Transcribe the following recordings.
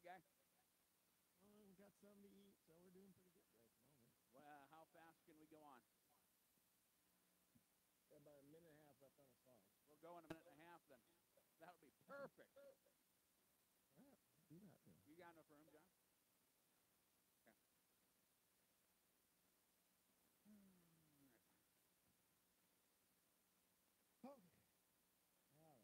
big guy? Well, we got something to eat, so we're doing pretty good right at the moment. How fast can we go on? About a minute and a half left on the clock. We'll go in a minute and a half then. That'll be perfect. All right, do that then. You got enough room, John? Okay. Okay. All right.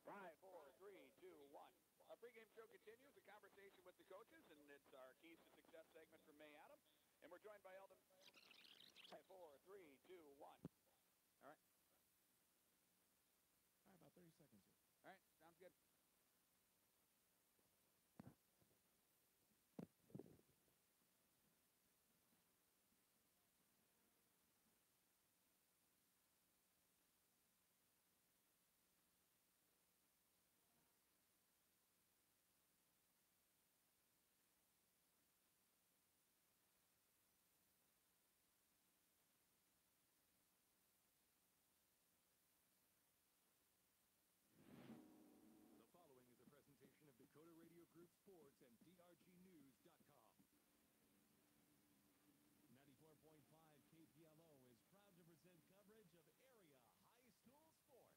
Five, four, three, two, one. Our pregame show continues. A conversation with the coaches, and it's our Keys to Success segment from May Adam. And we're joined by Eldon. 5, 4, 3, 2, 1. All right. All right, about 30 seconds here. All right, sounds good. The following is a presentation of Dakota Radio Group Sports and DRGnews.com. 94.5 KPLO is proud to present coverage of area high school sports.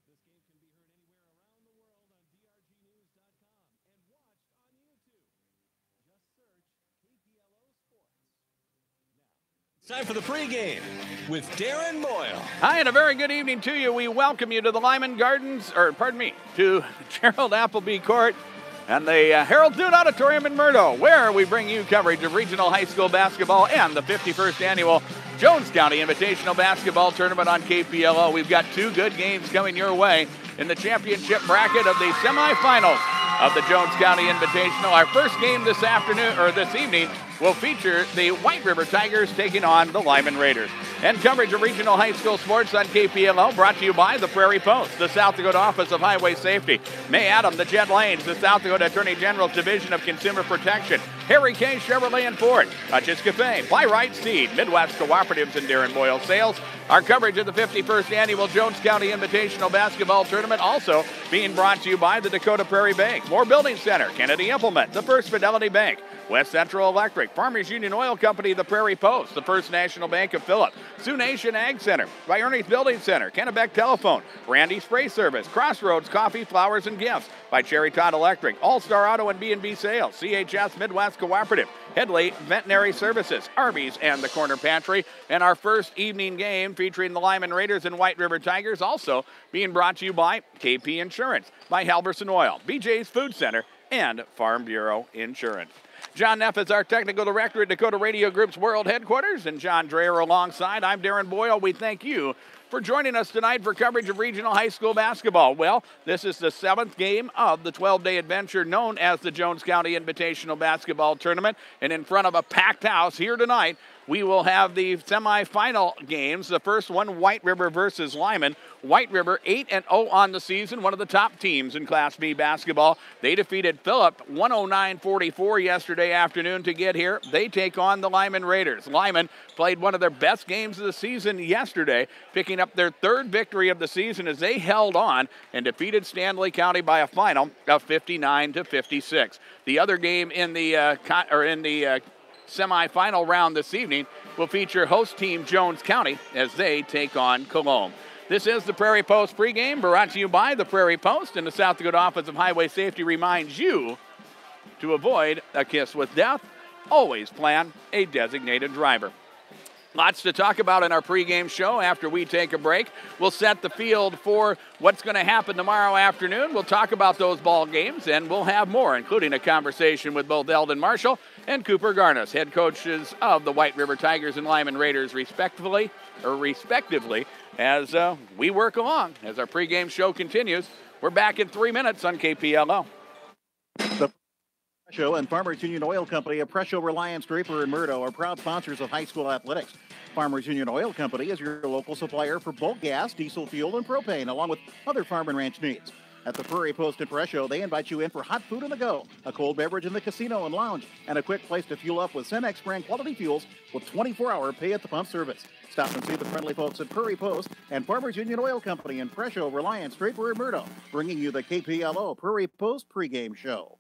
This game can be heard anywhere around the world on DRGnews.com and watched on YouTube. Just search KPLO Sports. Now, time for the pregame with Darren Boyle. Hi, and a very good evening to you. We welcome you to the Lyman Gardens, to Gerald Appleby Court and the Harold Dude Auditorium in Murdo, where we bring you coverage of regional high school basketball and the 51st annual Jones County Invitational Basketball Tournament on KPLO. We've got two good games coming your way in the championship bracket of the semifinals of the Jones County Invitational. Our first game this evening will feature the White River Tigers taking on the Lyman Raiders. And coverage of regional high school sports on KPLO brought to you by the Prairie Post, the South Dakota Office of Highway Safety, May Adam, the Jet Lanes, the South Dakota Attorney General's Division of Consumer Protection, Harry K. Chevrolet and Ford, Hutch's Cafe, Plyrite Seed, Midwest Cooperatives, and Darren Boyle Sales. Our coverage of the 51st annual Jones County Invitational Basketball Tournament also being brought to you by the Dakota Prairie Bank, Moore Building Center, Kennedy Implement, the First Fidelity Bank, West Central Electric, Farmers Union Oil Company, the Prairie Post, the First National Bank of Phillip, Sioux Nation Ag Center, by Ernie's Building Center, Kennebec Telephone, Randy Spray Service, Crossroads Coffee, Flowers, and Gifts, by Cherry Todd Electric, All-Star Auto and B&B Sales, CHS Midwest Cooperative, Headley Veterinary Services, Arby's, and the Corner Pantry. And our first evening game featuring the Lyman Raiders and White River Tigers also being brought to you by KP Insurance, by Halverson Oil, BJ's Food Center, and Farm Bureau Insurance. John Neff is our technical director at Dakota Radio Group's World Headquarters, and John Dreher alongside. I'm Darren Boyle. We thank you for joining us tonight for coverage of regional high school basketball. Well, this is the 7th game of the 12-day adventure known as the Jones County Invitational Basketball Tournament, and in front of a packed house here tonight, we will have the semifinal games. The first one, White River versus Lyman. White River 8-0 on the season, one of the top teams in Class B basketball. They defeated Phillip 109-44 yesterday afternoon to get here. They take on the Lyman Raiders. Lyman played one of their best games of the season yesterday, picking up their third victory of the season as they held on and defeated Stanley County by a final of 59-56. The other game in the semifinal round this evening will feature host team Jones County as they take on Cologne. This is the Prairie Post pregame brought to you by the Prairie Post, and the South Dakota Office of Highway Safety reminds you to avoid a kiss with death. Always plan a designated driver. Lots to talk about in our pregame show after we take a break. We'll set the field for what's going to happen tomorrow afternoon. We'll talk about those ball games, and we'll have more, including a conversation with both Eldon Marshall and Cooper Garnis, head coaches of the White River Tigers and Lyman Raiders, respectively, as we work along. As our pregame show continues, we're back in 3 minutes on KPLO. Show and Farmers Union Oil Company of Presho, Reliance, Draper, and Murdo are proud sponsors of high school athletics. Farmers Union Oil Company is your local supplier for bulk gas, diesel fuel, and propane, along with other farm and ranch needs. At the Prairie Post in Presho, they invite you in for hot food on the go, a cold beverage in the casino and lounge, and a quick place to fuel up with Cenex brand quality fuels with 24-hour pay-at-the-pump service. Stop and see the friendly folks at Prairie Post and Farmers Union Oil Company in Presho, Reliance, Draper, and Murdo, bringing you the KPLO Prairie Post pregame show.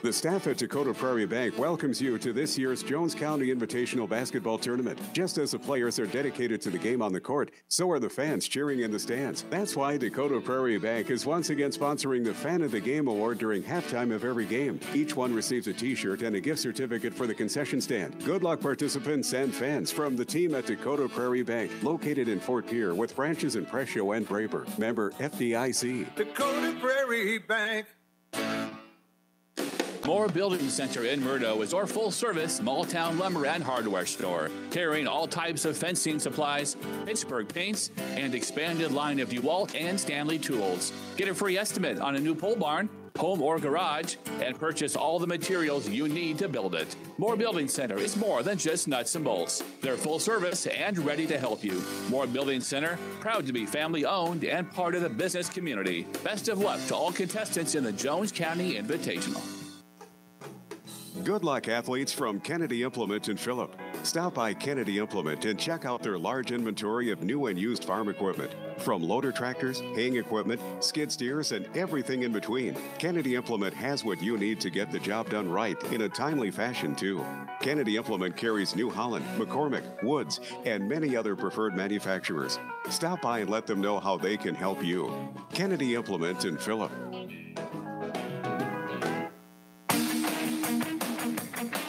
The staff at Dakota Prairie Bank welcomes you to this year's Jones County Invitational Basketball Tournament. Just as the players are dedicated to the game on the court, so are the fans cheering in the stands. That's why Dakota Prairie Bank is once again sponsoring the Fan of the Game Award during halftime of every game. Each one receives a t-shirt and a gift certificate for the concession stand. Good luck, participants and fans, from the team at Dakota Prairie Bank, located in Fort Pierre with branches in Presho and Draper. Member FDIC. Dakota Prairie Bank. Moore Building Center in Murdo is our full-service small-town lumber and hardware store, carrying all types of fencing supplies, Pittsburgh paints, and expanded line of DeWalt and Stanley tools. Get a free estimate on a new pole barn, home or garage, and purchase all the materials you need to build it. Moore Building Center is more than just nuts and bolts. They're full service and ready to help you. Moore Building Center, proud to be family-owned and part of the business community. Best of luck to all contestants in the Jones County Invitational. Good luck, athletes, from Kennedy Implement in Phillip. Stop by Kennedy Implement and check out their large inventory of new and used farm equipment. From loader tractors, haying equipment, skid steers, and everything in between, Kennedy Implement has what you need to get the job done right in a timely fashion, too. Kennedy Implement carries New Holland, McCormick, Woods, and many other preferred manufacturers. Stop by and let them know how they can help you. Kennedy Implement in Phillip.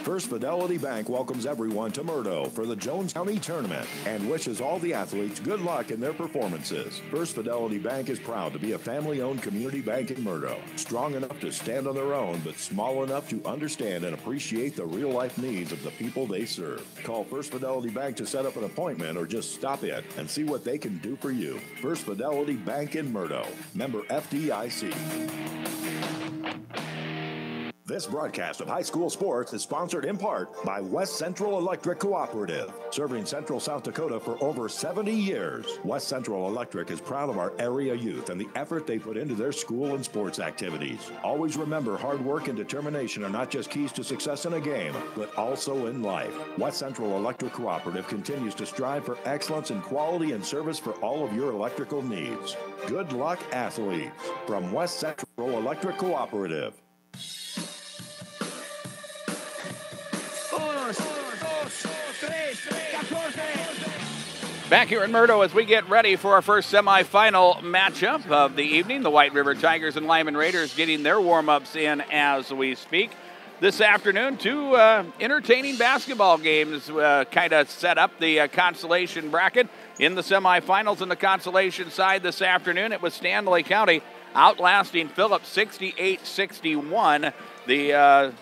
First Fidelity Bank welcomes everyone to Murdo for the Jones County Tournament and wishes all the athletes good luck in their performances. First Fidelity Bank is proud to be a family-owned community bank in Murdo, strong enough to stand on their own, but small enough to understand and appreciate the real-life needs of the people they serve. Call First Fidelity Bank to set up an appointment or just stop in and see what they can do for you. First Fidelity Bank in Murdo, member FDIC. This broadcast of high school sports is sponsored in part by West Central Electric Cooperative, serving Central South Dakota for over 70 years. West Central Electric is proud of our area youth and the effort they put into their school and sports activities. Always remember, hard work and determination are not just keys to success in a game, but also in life. West Central Electric Cooperative continues to strive for excellence in quality and service for all of your electrical needs. Good luck, athletes, from West Central Electric Cooperative. Back here in Murdo as we get ready for our first semifinal matchup of the evening. The White River Tigers and Lyman Raiders getting their warm-ups in as we speak. This afternoon, two entertaining basketball games kind of set up the consolation bracket. In the semifinals in the consolation side this afternoon, it was Stanley County outlasting Phillip 68-61. The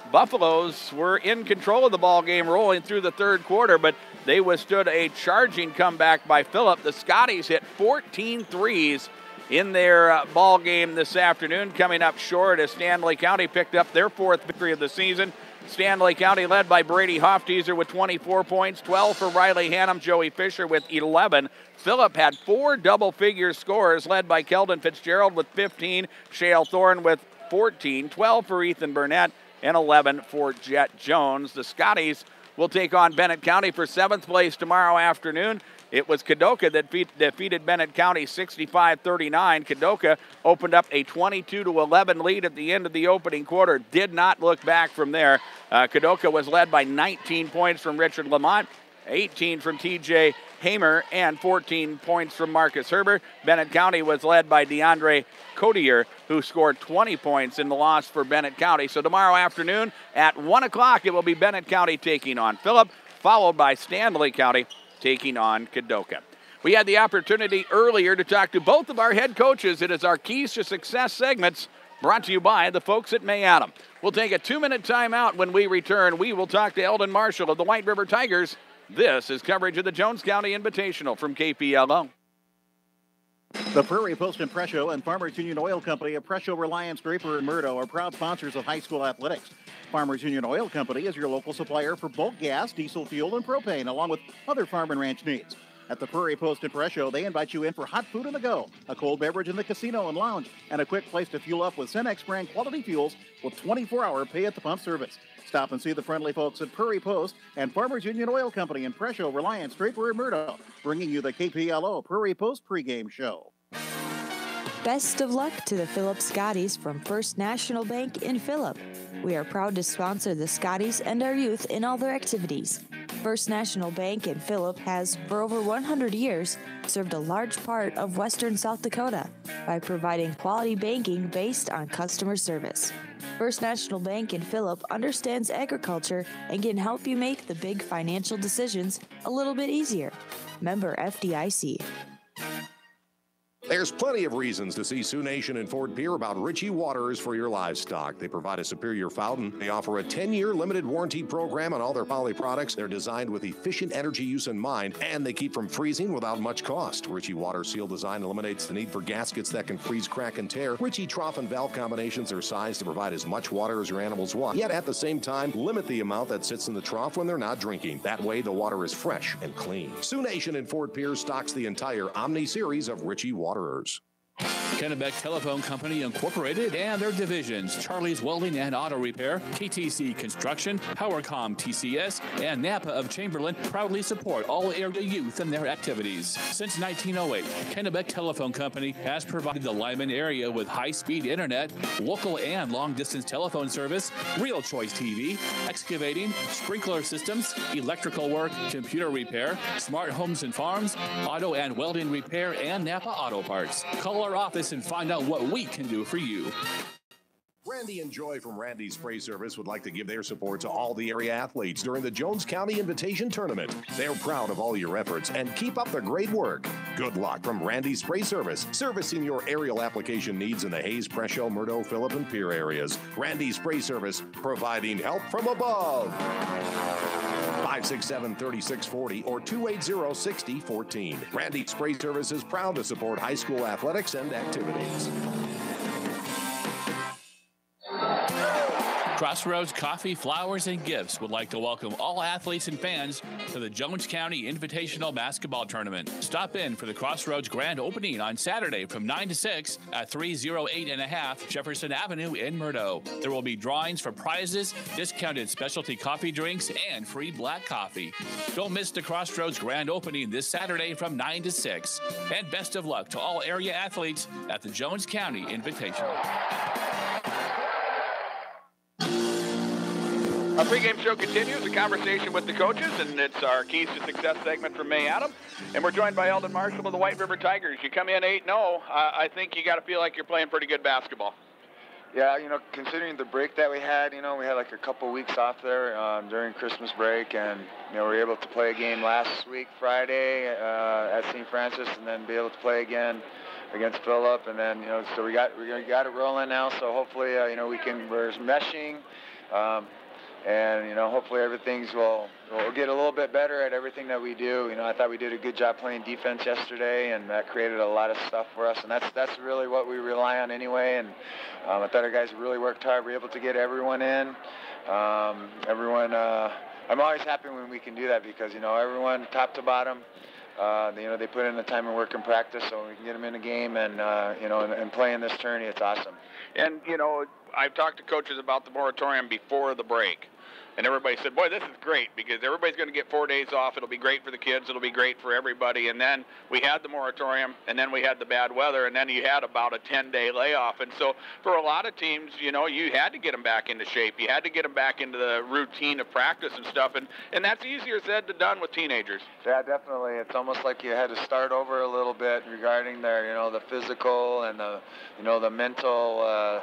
Buffaloes were in control of the ball game rolling through the third quarter, but they withstood a charging comeback by Phillip. The Scotties hit 14 threes in their ball game this afternoon, coming up short as Stanley County picked up their fourth victory of the season. Stanley County led by Brady Hofteaser with 24 points, 12 for Riley Hannum, Joey Fisher with 11. Phillip had four double-figure scores led by Keldon Fitzgerald with 15, Shale Thorne with 14, 12 for Ethan Burnett, and 11 for Jet Jones. The Scotties will take on Bennett County for 7th place tomorrow afternoon. It was Kadoka that defeated Bennett County 65-39. Kadoka opened up a 22-11 lead at the end of the opening quarter. Did not look back from there. Kadoka was led by 19 points from Richard Lamont, 18 from TJ Hamer, and 14 points from Marcus Herbert. Bennett County was led by DeAndre Codier, who scored 20 points in the loss for Bennett County. So tomorrow afternoon at 1 o'clock, it will be Bennett County taking on Phillip, followed by Stanley County taking on Kadoka. We had the opportunity earlier to talk to both of our head coaches. It is our Keys to Success segments brought to you by the folks at May Adam. We'll take a 2-minute timeout. When we return, we will talk to Eldon Marshall of the White River Tigers. This is coverage of the Jones County Invitational from KPLO. The Prairie Post and Press Show and Farmers Union Oil Company of Press Show, Reliance, Draper, and Murdo are proud sponsors of high school athletics. Farmers Union Oil Company is your local supplier for bulk gas, diesel fuel, and propane, along with other farm and ranch needs. At the Prairie Post and Press Show, they invite you in for hot food on the go, a cold beverage in the casino and lounge, and a quick place to fuel up with Cenex brand quality fuels with 24-hour pay-at-the-pump service. Stop and see the friendly folks at Prairie Post and Farmers Union Oil Company in Press Show, Reliance, Draper, and Murdo, bringing you the KPLO Prairie Post pregame show. Best of luck to the Phillip Scotties from First National Bank in Phillip. We are proud to sponsor the Scotties and our youth in all their activities. First National Bank in Phillip has, for over 100 years, served a large part of western South Dakota by providing quality banking based on customer service. First National Bank in Phillip understands agriculture and can help you make the big financial decisions a little bit easier. Member FDIC. There's plenty of reasons to see Sioux Nation and Fort Pierre about Ritchie Waters for your livestock. They provide a superior fountain. They offer a 10-year limited warranty program on all their poly products. They're designed with efficient energy use in mind, and they keep from freezing without much cost. Ritchie Waters seal design eliminates the need for gaskets that can freeze, crack, and tear. Ritchie trough and valve combinations are sized to provide as much water as your animals want, yet at the same time, limit the amount that sits in the trough when they're not drinking. That way, the water is fresh and clean. Sioux Nation and Fort Pierre stocks the entire Omni series of Ritchie Waterers. Kennebec Telephone Company Incorporated and their divisions, Charlie's Welding and Auto Repair, KTC Construction, PowerCom TCS, and Napa of Chamberlain proudly support all area youth in their activities. Since 1908, Kennebec Telephone Company has provided the Lyman area with high-speed internet, local and long-distance telephone service, Real Choice TV, excavating, sprinkler systems, electrical work, computer repair, smart homes and farms, auto and welding repair, and Napa Auto Parts. Call our office and find out what we can do for you. Randy and Joy from Randy's Spray Service would like to give their support to all the area athletes during the Jones County Invitation Tournament. They're proud of all your efforts and keep up the great work. Good luck from Randy's Spray Service, servicing your aerial application needs in the Hayes, Presho, Murdo, Phillip, and Pierre areas. Randy's Spray Service, providing help from above. 567-3640 or 280-6014. Randy Spray Service is proud to support high school athletics and activities. Crossroads Coffee, Flowers, and Gifts would like to welcome all athletes and fans to the Jones County Invitational Basketball Tournament. Stop in for the Crossroads Grand Opening on Saturday from 9 to 6 at 308.5 Jefferson Avenue in Murdo. There will be drawings for prizes, discounted specialty coffee drinks, and free black coffee. Don't miss the Crossroads Grand Opening this Saturday from 9 to 6. And best of luck to all area athletes at the Jones County Invitational. Our pregame show continues, a conversation with the coaches, and it's our Keys to Success segment from May Adam. And we're joined by Eldon Marshall of the White River Tigers. You come in 8-0, I think you got to feel like you're playing pretty good basketball. Yeah, considering the break that we had, we had like a couple weeks off there during Christmas break, and, we were able to play a game last week, Friday, at St. Francis, and then be able to play again against Phillip, and then, so we got it rolling now, so hopefully, we're meshing, and, hopefully we'll get a little bit better at everything that we do. I thought we did a good job playing defense yesterday, and that created a lot of stuff for us, and that's really what we rely on anyway, and I thought our guys really worked hard. We were able to get everyone in. I'm always happy when we can do that because, everyone top to bottom, they put in the time and work and practice, so we can get them in a game and, and play in this tourney. It's awesome. And, I've talked to coaches about the moratorium before the break. And everybody said, boy, this is great because everybody's going to get 4 days off. It'll be great for the kids. It'll be great for everybody. And then we had the moratorium, and then we had the bad weather, and then you had about a 10-day layoff. And so for a lot of teams, you had to get them back into shape. You had to get them back into the routine of practice and stuff. And that's easier said than done with teenagers. Yeah, definitely. It's almost like you had to start over a little bit regarding their, the physical and the, the mental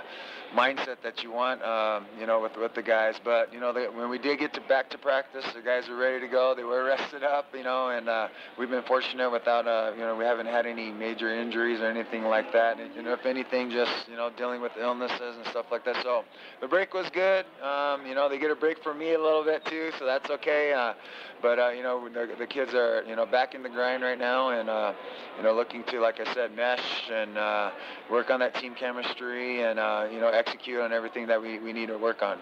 mindset that you want, with the guys. But, when we did get back to practice, the guys were ready to go. They were rested up, and we've been fortunate without, we haven't had any major injuries or anything like that. And, if anything, just, dealing with illnesses and stuff like that. So the break was good. They get a break for me a little bit too, so that's okay. But the kids are, back in the grind right now, and looking to, like I said, mesh and work on that team chemistry, and execute on everything that we need to work on.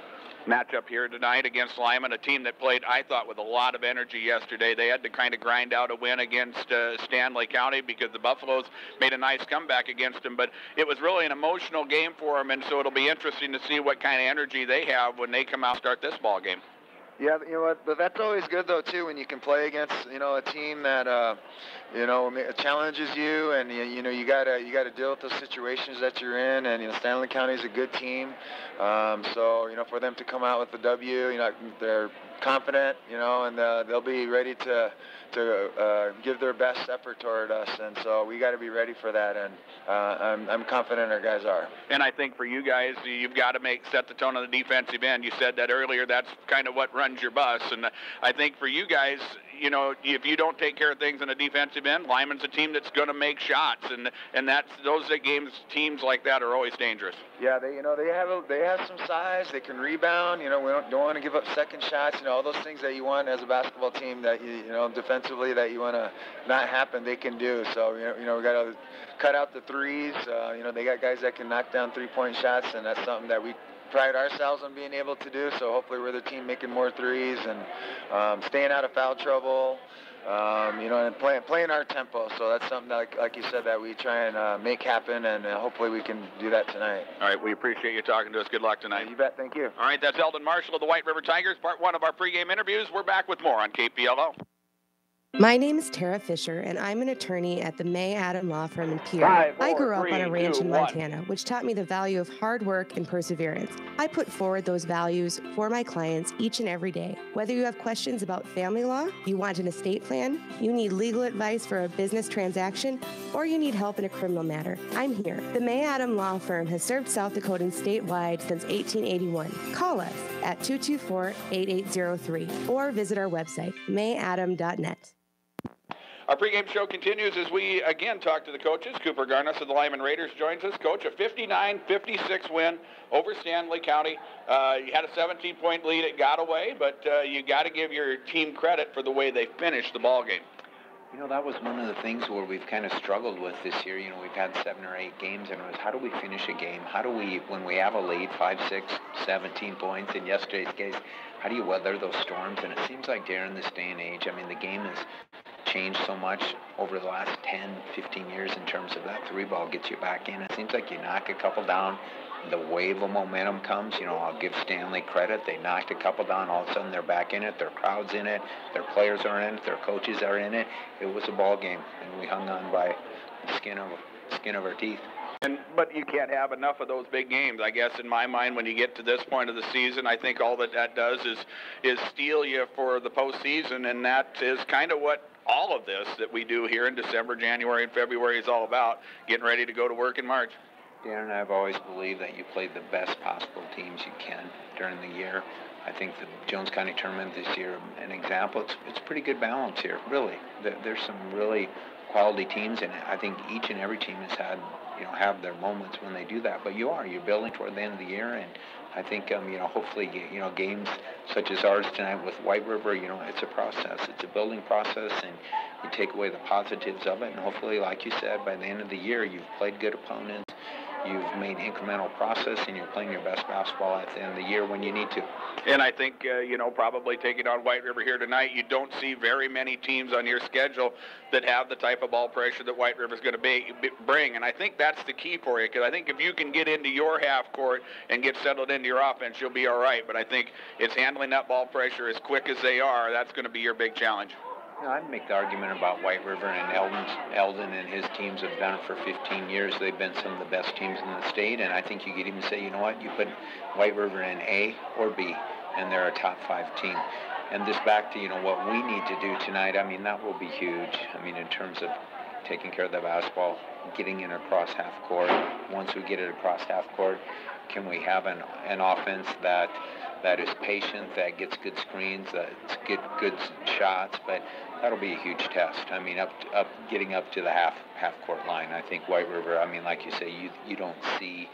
Matchup here tonight against Lyman, a team that played, I thought, with a lot of energy yesterday. They had to kind of grind out a win against Stanley County because the Buffaloes made a nice comeback against them. But it was really an emotional game for them, and so it'll be interesting to see what kind of energy they have when they come out and start this ball game. Yeah, but that's always good though too, when you can play against a team that challenges you, and you gotta deal with those situations that you're in, and Stanley County is a good team, so for them to come out with the W, they're confident, and they'll be ready to give their best effort toward us, and so we got to be ready for that, and I'm confident our guys are. And I think for you guys, you've got to set the tone on the defensive end. You said that earlier. That's kind of what runs your bus, and I think for you guys, if you don't take care of things on the defensive end, Lyman's a team that's going to make shots, and those teams like that are always dangerous. Yeah, they have some size. They can rebound. We don't want to give up second shots. All those things that you want as a basketball team that defensively that you want to not happen, they can do. So we got to cut out the threes. They got guys that can knock down 3-point shots, and that's something that we pride ourselves on being able to do. So hopefully we're the team making more threes and staying out of foul trouble. And playing our tempo. So that's something that, like you said, that we try and make happen, and hopefully we can do that tonight. All right, we appreciate you talking to us. Good luck tonight. You bet. Thank you. All right, that's Eldon Marshall of the White River Tigers, part one of our pregame interviews. We're back with more on KPLO. My name is Tara Fisher, and I'm an attorney at the May Adam Law Firm in Pierre. I grew up on a ranch in Montana, which taught me the value of hard work and perseverance. I put forward those values for my clients each and every day. Whether you have questions about family law, you want an estate plan, you need legal advice for a business transaction, or you need help in a criminal matter, I'm here. The May Adam Law Firm has served South Dakotans statewide since 1881. Call us at 224-8803 or visit our website, mayadam.net. Our pregame show continues as we again talk to the coaches. Cooper Garness of the Lyman Raiders joins us. Coach, a 59-56 win over Stanley County. You had a 17-point lead. It got away, but you got to give your team credit for the way they finished the ball game. That was one of the things where we've kind of struggled with this year. We've had 7 or 8 games, and it was how do we finish a game? How do we, when we have a lead, 5, 6, 17 points in yesterday's case, how do you weather those storms? And it seems like during this day and age, the game has changed so much over the last 10, 15 years in terms of that 3-ball gets you back in. It seems like you knock a couple down, the wave of momentum comes. I'll give Stanley credit. They knocked a couple down. All of a sudden, they're back in it. Their crowd's in it. Their players are in it. Their coaches are in it. It was a ball game, and we hung on by the skin of our teeth. But you can't have enough of those big games, I guess, in my mind, when you get to this point of the season. I think all that does is steel you for the postseason, and that is kind of what all of this that we do here in December, January, and February is all about, getting ready to go to work in March. Darren, I've always believed that you play the best possible teams you can during the year. I think the Jones County tournament this year, an example, it's pretty good balance here, really. There's some really quality teams, and I think each and every team has had, have their moments when they do that. But you're building toward the end of the year, and I think, hopefully, games such as ours tonight with White River, it's a process. It's a building process, and you take away the positives of it, and hopefully, like you said, by the end of the year, you've played good opponents. You've made incremental process, and you're playing your best basketball at the end of the year when you need to. And I think, probably taking on White River here tonight, you don't see very many teams on your schedule that have the type of ball pressure that White River's going to bring. And I think that's the key for you, because I think if you can get into your half court and get settled into your offense, you'll be all right. But I think it's handling that ball pressure as quick as they are. That's going to be your big challenge. I'd make the argument about White River, and Eldon and his teams have done it for 15 years. They've been some of the best teams in the state, and I think you could even say, you put White River in A or B, and they're a top 5 team. And this back to, what we need to do tonight, that will be huge. In terms of taking care of the basketball, getting it across half court. Once we get it across half court, can we have an offense that is patient, that gets good screens, that gets good shots, but that'll be a huge test. I mean, getting up to the half court line. I think White River, I mean, like you say, you don't see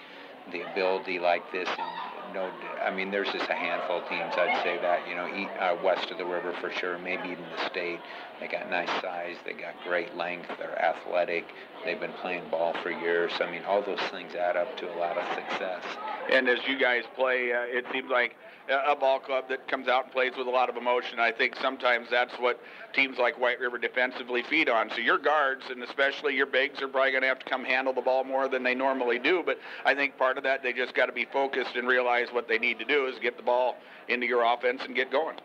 the ability like this. And no, I mean, there's just a handful of teams, I'd say that, you know, west of the river for sure, maybe even the state. They got nice size, they got great length, they're athletic, they've been playing ball for years. I mean, all those things add up to a lot of success. And as you guys play, it seems like a ball club that comes out and plays with a lot of emotion. I think sometimes that's what teams like White River defensively feed on. So your guards, and especially your bigs, are probably going to have to come handle the ball more than they normally do. But I think part of that, they just got to be focused and realize what they need to do is get the ball into your offense and get going.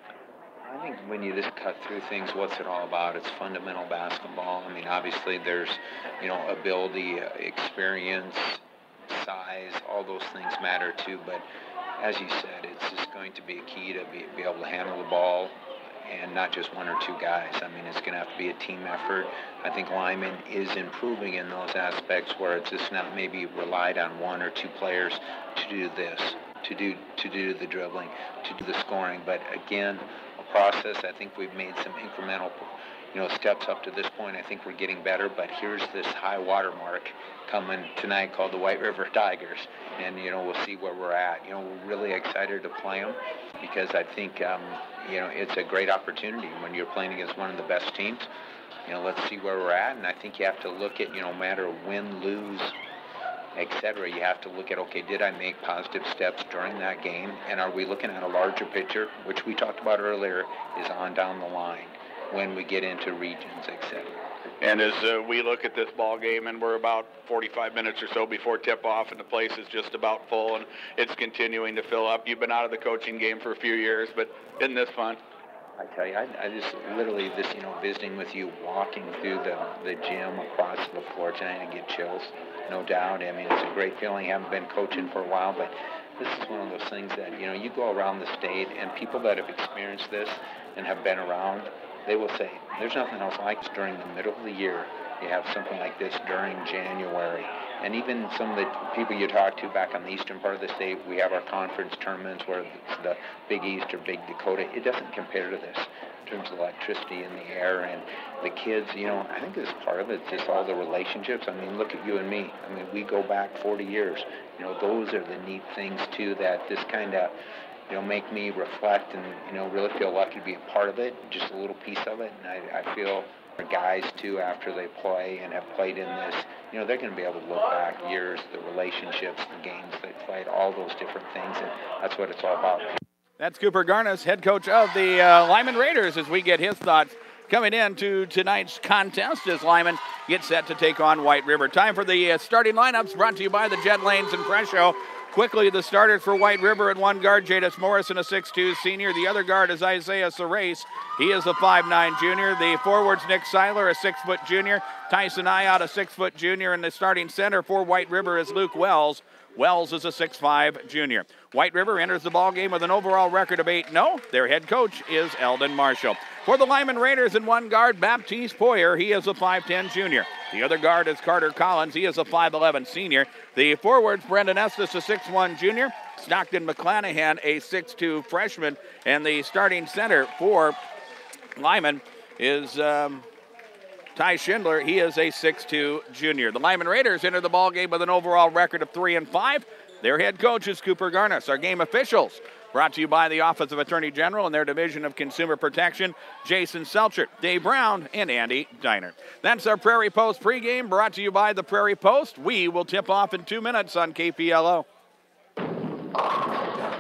I think when you just cut through things, what's it all about? It's fundamental basketball. I mean, obviously there's, you know, ability, experience, size, all those things matter too. But as you said, it's just going to be a key to be able to handle the ball, and not just one or two guys. I mean, it's going to have to be a team effort. I think Lyman is improving in those aspects where it's just not maybe relied on one or two players to do this, to do the dribbling, to do the scoring. But again, a process. I think we've made some incremental, you know, steps up to this point. I think we're getting better, but here's this high water mark coming tonight called the White River Tigers, and, you know, we'll see where we're at. You know, we're really excited to play them because I think, you know, it's a great opportunity when you're playing against one of the best teams. You know, let's see where we're at, and I think you have to look at, you know, no matter win, lose, etc., you have to look at, okay, did I make positive steps during that game, and are we looking at a larger picture, which we talked about earlier, is on down the line when we get into regions, etc. And as we look at this ball game, and we're about 45 minutes or so before tip-off, and the place is just about full, and it's continuing to fill up. You've been out of the coaching game for a few years, but isn't this fun? I tell you, I just literally just, you know, visiting with you, walking through the gym across the floor tonight, I get chills, no doubt. I mean, it's a great feeling. I haven't been coaching for a while, but this is one of those things that, you know, you go around the state, and people that have experienced this and have been around, they will say, there's nothing else like this during the middle of the year. You have something like this during January. And even some of the people you talk to back on the eastern part of the state, we have our conference tournaments where it's the Big East or Big Dakota. It doesn't compare to this in terms of electricity in the air and the kids. You know, I think this part of it's just all the relationships. I mean, look at you and me. I mean, we go back 40 years. You know, those are the neat things, too, that this kind of, you know, make me reflect and, you know, really feel lucky to be a part of it, just a little piece of it. And I feel our guys, too, after they play and have played in this, you know, they're going to be able to look back years, the relationships, the games they played, all those different things, and that's what it's all about. That's Cooper Garnis, head coach of the Lyman Raiders, as we get his thoughts coming into tonight's contest as Lyman gets set to take on White River. Time for the starting lineups brought to you by the Jet Lanes and Press Show. Quickly, the starters for White River at one guard, Jadis Morrison, a 6'2 senior. The other guard is Isaiah Sarace. He is a 5'9 junior. The forwards, Nick Seiler, a 6-foot junior. Tyson Ayat, a 6-foot junior. And the starting center for White River is Luke Wells. Wells is a 6'5 junior. White River enters the ballgame with an overall record of 8-0. Their head coach is Eldon Marshall. For the Lyman Raiders in one guard, Baptiste Poyer. He is a 5'10 junior. The other guard is Carter Collins. He is a 5'11 senior. The forwards, Brendan Estes, a 6'1 junior. Stockton McClanahan, a 6'2 freshman. And the starting center for Lyman is Ty Schindler. He is a 6'2 junior. The Lyman Raiders enter the ballgame with an overall record of 3-5. Their head coach is Cooper Garnis. Our game officials, brought to you by the Office of Attorney General and their Division of Consumer Protection, Jason Selchert, Dave Brown, and Andy Diner. That's our Prairie Post pregame, brought to you by the Prairie Post. We will tip off in 2 minutes on KPLO.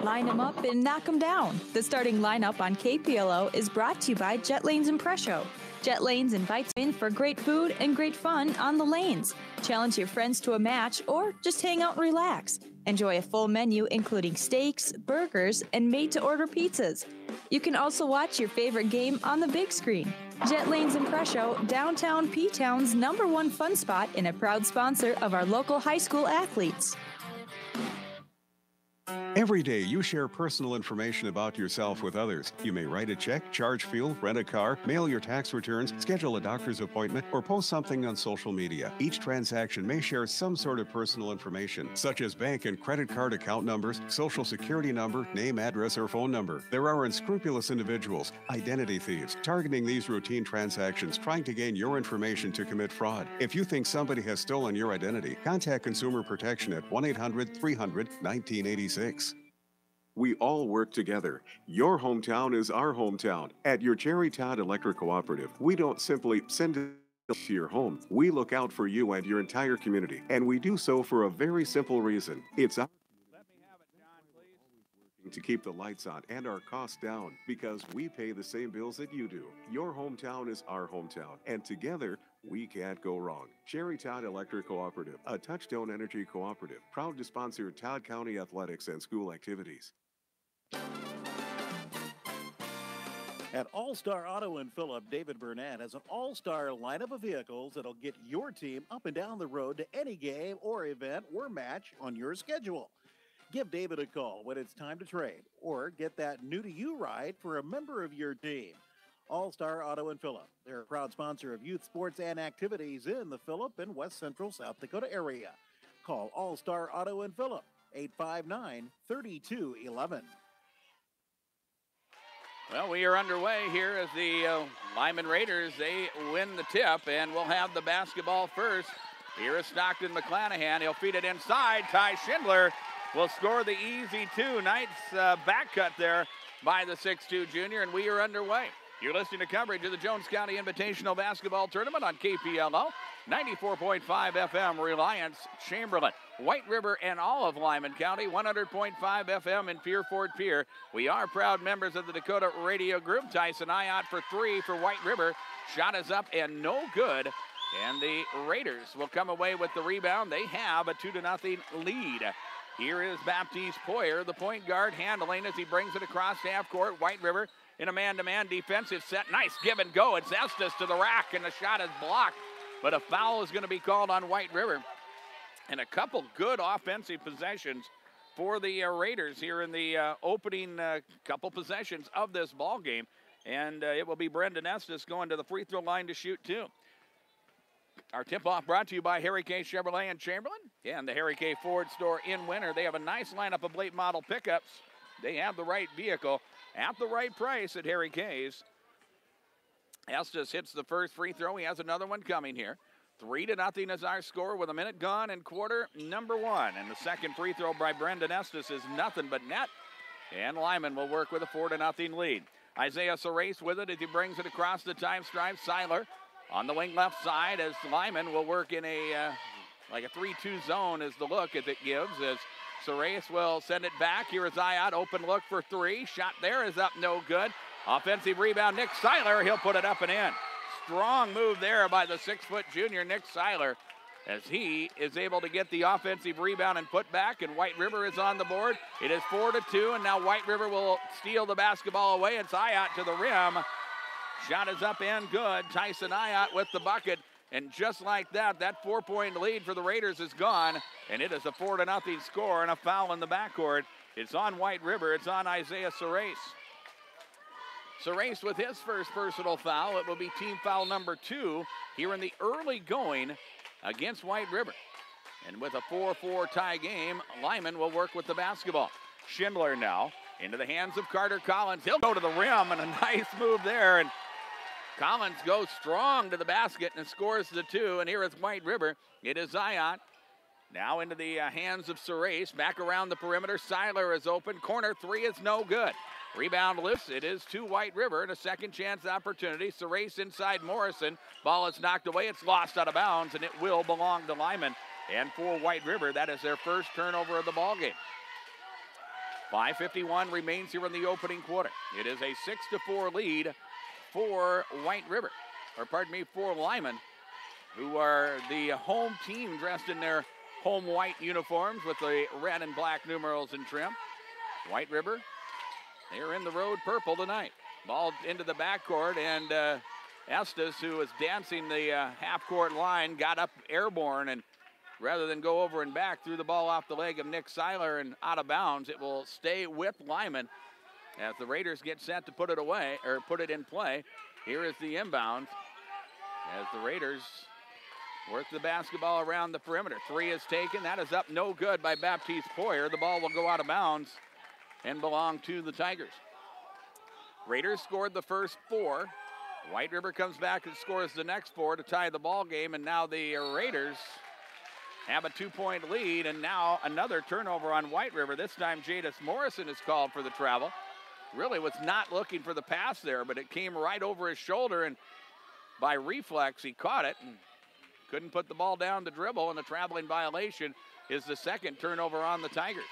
Line them up and knock them down. The starting lineup on KPLO is brought to you by Jet Lanes and Press Show. Jet Lanes invites you in for great food and great fun on the lanes. Challenge your friends to a match or just hang out and relax. Enjoy a full menu including steaks, burgers, and made-to-order pizzas. You can also watch your favorite game on the big screen. Jet Lanes and Press Show, downtown P-Town's #1 fun spot and a proud sponsor of our local high school athletes. Every day, you share personal information about yourself with others. You may write a check, charge fuel, rent a car, mail your tax returns, schedule a doctor's appointment, or post something on social media. Each transaction may share some sort of personal information, such as bank and credit card account numbers, social security number, name, address, or phone number. There are unscrupulous individuals, identity thieves, targeting these routine transactions, trying to gain your information to commit fraud. If you think somebody has stolen your identity, contact Consumer Protection at 1-800-300-1986. We all work together. Your hometown is our hometown. At your Jerry Todd Electric Cooperative, we don't simply send it to your home. We look out for you and your entire community, and we do so for a very simple reason. It's our to keep the lights on and our costs down, because we pay the same bills that you do. Your hometown is our hometown, and together we can't go wrong. Jerry Todd Electric Cooperative, a Touchstone Energy cooperative, proud to sponsor Todd County athletics and school activities. At All-Star Auto in Phillip, David Burnett has an all-star lineup of vehicles that'll get your team up and down the road to any game or event or match on your schedule. Give David a call when it's time to trade, or get that new-to-you ride for a member of your team. All-Star Auto in Phillip. They're a proud sponsor of youth sports and activities in the Phillip and West Central South Dakota area. Call All-Star Auto in Phillip, 859-3211. Well, we are underway here as the Lyman Raiders, they win the tip, and we'll have the basketball first. Here is Stockton McClanahan. He'll feed it inside. Ty Schindler will score the easy two. Nice back cut there by the 6'2 junior, and we are underway. You're listening to coverage of the Jones County Invitational Basketball Tournament on KPLO, 94.5 FM, Reliance, Chamberlain, White River, and all of Lyman County, 100.5 FM in Pier Fort Pier. We are proud members of the Dakota Radio Group. Tyson Ayot for three for White River. Shot is up and no good. And the Raiders will come away with the rebound. They have a 2-0 lead. Here is Baptiste Poyer, the point guard, handling as he brings it across half court. White River in a man-to-man defensive set. Nice give and go. It's Estes to the rack, and the shot is blocked. But a foul is going to be called on White River. And a couple good offensive possessions for the Raiders here in the opening couple possessions of this ball game. And it will be Brendan Estes going to the free throw line to shoot two. Our tip-off brought to you by Harry K. Chevrolet in Chamberlain and the Harry K. Ford store in Winter. They have a nice lineup of late model pickups. They have the right vehicle at the right price at Harry K's. Estes hits the first free throw. He has another one coming here. 3-0 is our score with a minute gone in quarter number one. And the second free throw by Brendan Estes is nothing but net. And Lyman will work with a 4-0 lead. Isaiah Serace with it as he brings it across the time stripe. Seiler on the wing left side as Lyman will work in a like a 3-2 zone is the look as it gives, as Serace will send it back. Here is Ayot, open look for three. Shot there is up, no good. Offensive rebound, Nick Seiler, he'll put it up and in. Strong move there by the 6-foot junior, Nick Seiler, as he is able to get the offensive rebound and put back, and White River is on the board. It is 4-2, and now White River will steal the basketball away. It's Ayot to the rim. Shot is up and good. Tyson Ayot with the bucket. And just like that, that 4-point lead for the Raiders is gone. And it is a 4-0 score and a foul in the backcourt. It's on White River. It's on Isaiah Serace. Serace with his first personal foul. It will be team foul number 2 here in the early going against White River. And with a 4-4 tie game, Lyman will work with the basketball. Schindler now into the hands of Carter Collins. He'll go to the rim, and a nice move there. And Collins goes strong to the basket and scores the 2. And here is White River. It is Ayot. Now into the hands of Serace. Back around the perimeter. Seiler is open. Corner 3 is no good. Rebound loose. It is to White River and a second chance opportunity. Serace inside Morrison. Ball is knocked away. It's lost out of bounds, and it will belong to Lyman. And for White River, that is their first turnover of the ball game. 5:51 remains here in the opening quarter. It is a 6-4 lead for White River, or pardon me, for Lyman, who are the home team dressed in their home white uniforms with the red and black numerals and trim. White River, they are in the road purple tonight. Ball into the backcourt, and Estes, who was dancing the half-court line, got up airborne and rather than go over and back, threw the ball off the leg of Nick Seiler and out of bounds. It will stay with Lyman as the Raiders get set to put it away, or put it in play. Here is the inbound as the Raiders work the basketball around the perimeter. 3 is taken. That is up no good by Baptiste Poyer. The ball will go out of bounds and belong to the Tigers. Raiders scored the first 4. White River comes back and scores the next 4 to tie the ball game, and now the Raiders have a 2-point lead, and now another turnover on White River. This time Jadis Morrison is called for the travel. Really was not looking for the pass there, but it came right over his shoulder, and by reflex he caught it and couldn't put the ball down to dribble, and the traveling violation is the second turnover on the Tigers.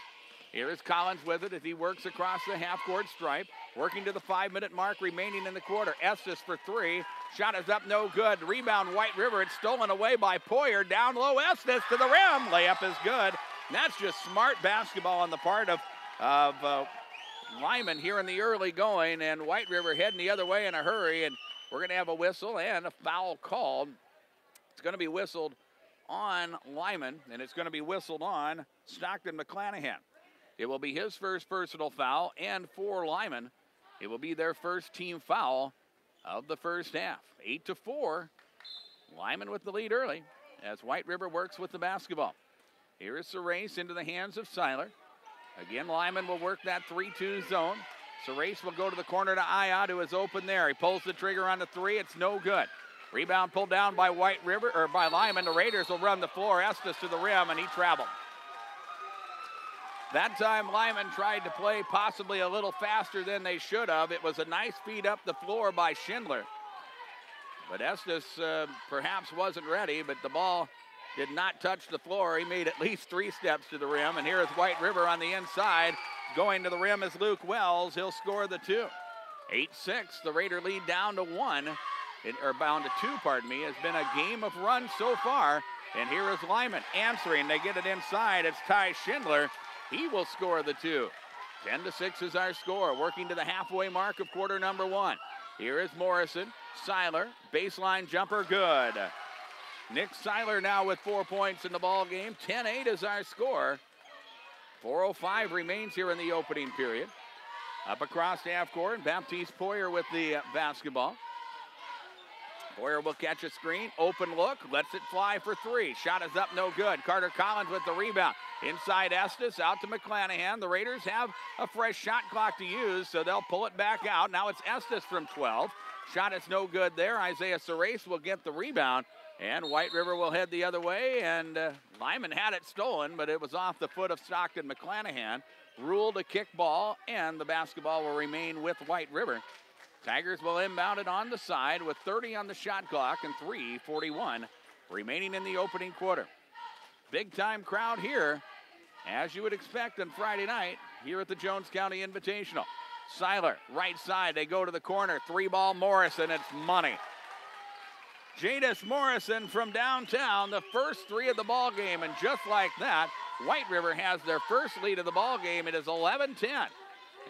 Here is Collins with it as he works across the half-court stripe, working to the 5-minute mark remaining in the quarter. Estes for 3. Shot is up, no good. Rebound, White River. It's stolen away by Poyer. Down low, Estes to the rim. Layup is good. And that's just smart basketball on the part of Lyman here in the early going, and White River heading the other way in a hurry, and we're going to have a whistle and a foul called. It's going to be whistled on Lyman, and it's going to be whistled on Stockton McClanahan. It will be his first personal foul, and for Lyman, it will be their first team foul of the first half. 8-4, Lyman with the lead early as White River works with the basketball. Here is Serace into the hands of Seiler. Again, Lyman will work that 3-2 zone. Serace will go to the corner to Ayad, who is open there. He pulls the trigger on the 3. It's no good. Rebound pulled down by by Lyman. The Raiders will run the floor. Estes to the rim, and he traveled. That time, Lyman tried to play possibly a little faster than they should have. It was a nice feed up the floor by Schindler. But Estes perhaps wasn't ready, but the ball did not touch the floor. He made at least 3 steps to the rim, and here is White River on the inside. Going to the rim is Luke Wells. He'll score the 2. 8-6, the Raider lead down to 1, or bound to 2, pardon me. Has been a game of runs so far, and here is Lyman answering. They get it inside. It's Ty Schindler. He will score the 2. 10-6 is our score, working to the halfway mark of quarter number 1. Here is Morrison. Seiler, baseline jumper, good. Nick Seiler now with 4 points in the ball game. 10-8 is our score. 4:05 remains here in the opening period. Up across half court, and Baptiste Poyer with the basketball. Poyer will catch a screen, open look, lets it fly for 3. Shot is up, no good. Carter Collins with the rebound. Inside Estes, out to McClanahan. The Raiders have a fresh shot clock to use, so they'll pull it back out. Now it's Estes from 12. Shot is no good there. Isaiah Serace will get the rebound, and White River will head the other way, and Lyman had it stolen, but it was off the foot of Stockton McClanahan. Ruled a kick ball, and the basketball will remain with White River. Tigers will inbound it on the side with 30 on the shot clock and 3:41 remaining in the opening quarter. Big time crowd here, as you would expect on Friday night here at the Jones County Invitational. Seiler, right side, they go to the corner. 3-ball Morrison, it's money. Jadis Morrison from downtown, the first 3 of the ball game, and just like that, White River has their first lead of the ball game. It is 11-10.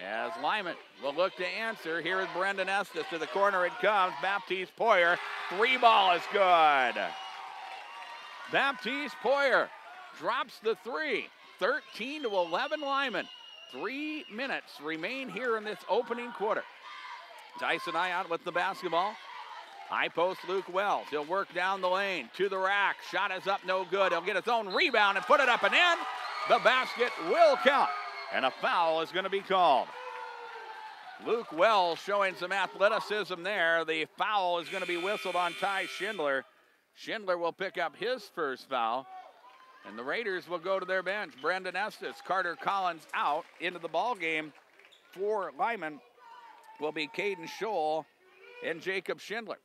As Lyman will look to answer, here is Brendan Estes to the corner. It comes. Baptiste Poyer. 3-ball is good. Baptiste Poyer drops the 3. 13-11 Lyman. 3 minutes remain here in this opening quarter. Tyson Ayat with the basketball. High post Luke Wells. He'll work down the lane to the rack. Shot is up, no good. He'll get his own rebound and put it up and in. The basket will count, and a foul is going to be called. Luke Wells showing some athleticism there. The foul is going to be whistled on Ty Schindler. Schindler will pick up his first foul, and the Raiders will go to their bench. Brendan Estes, Carter Collins out into the ball game. For Lyman will be Caden Scholl and Jacob Schindler.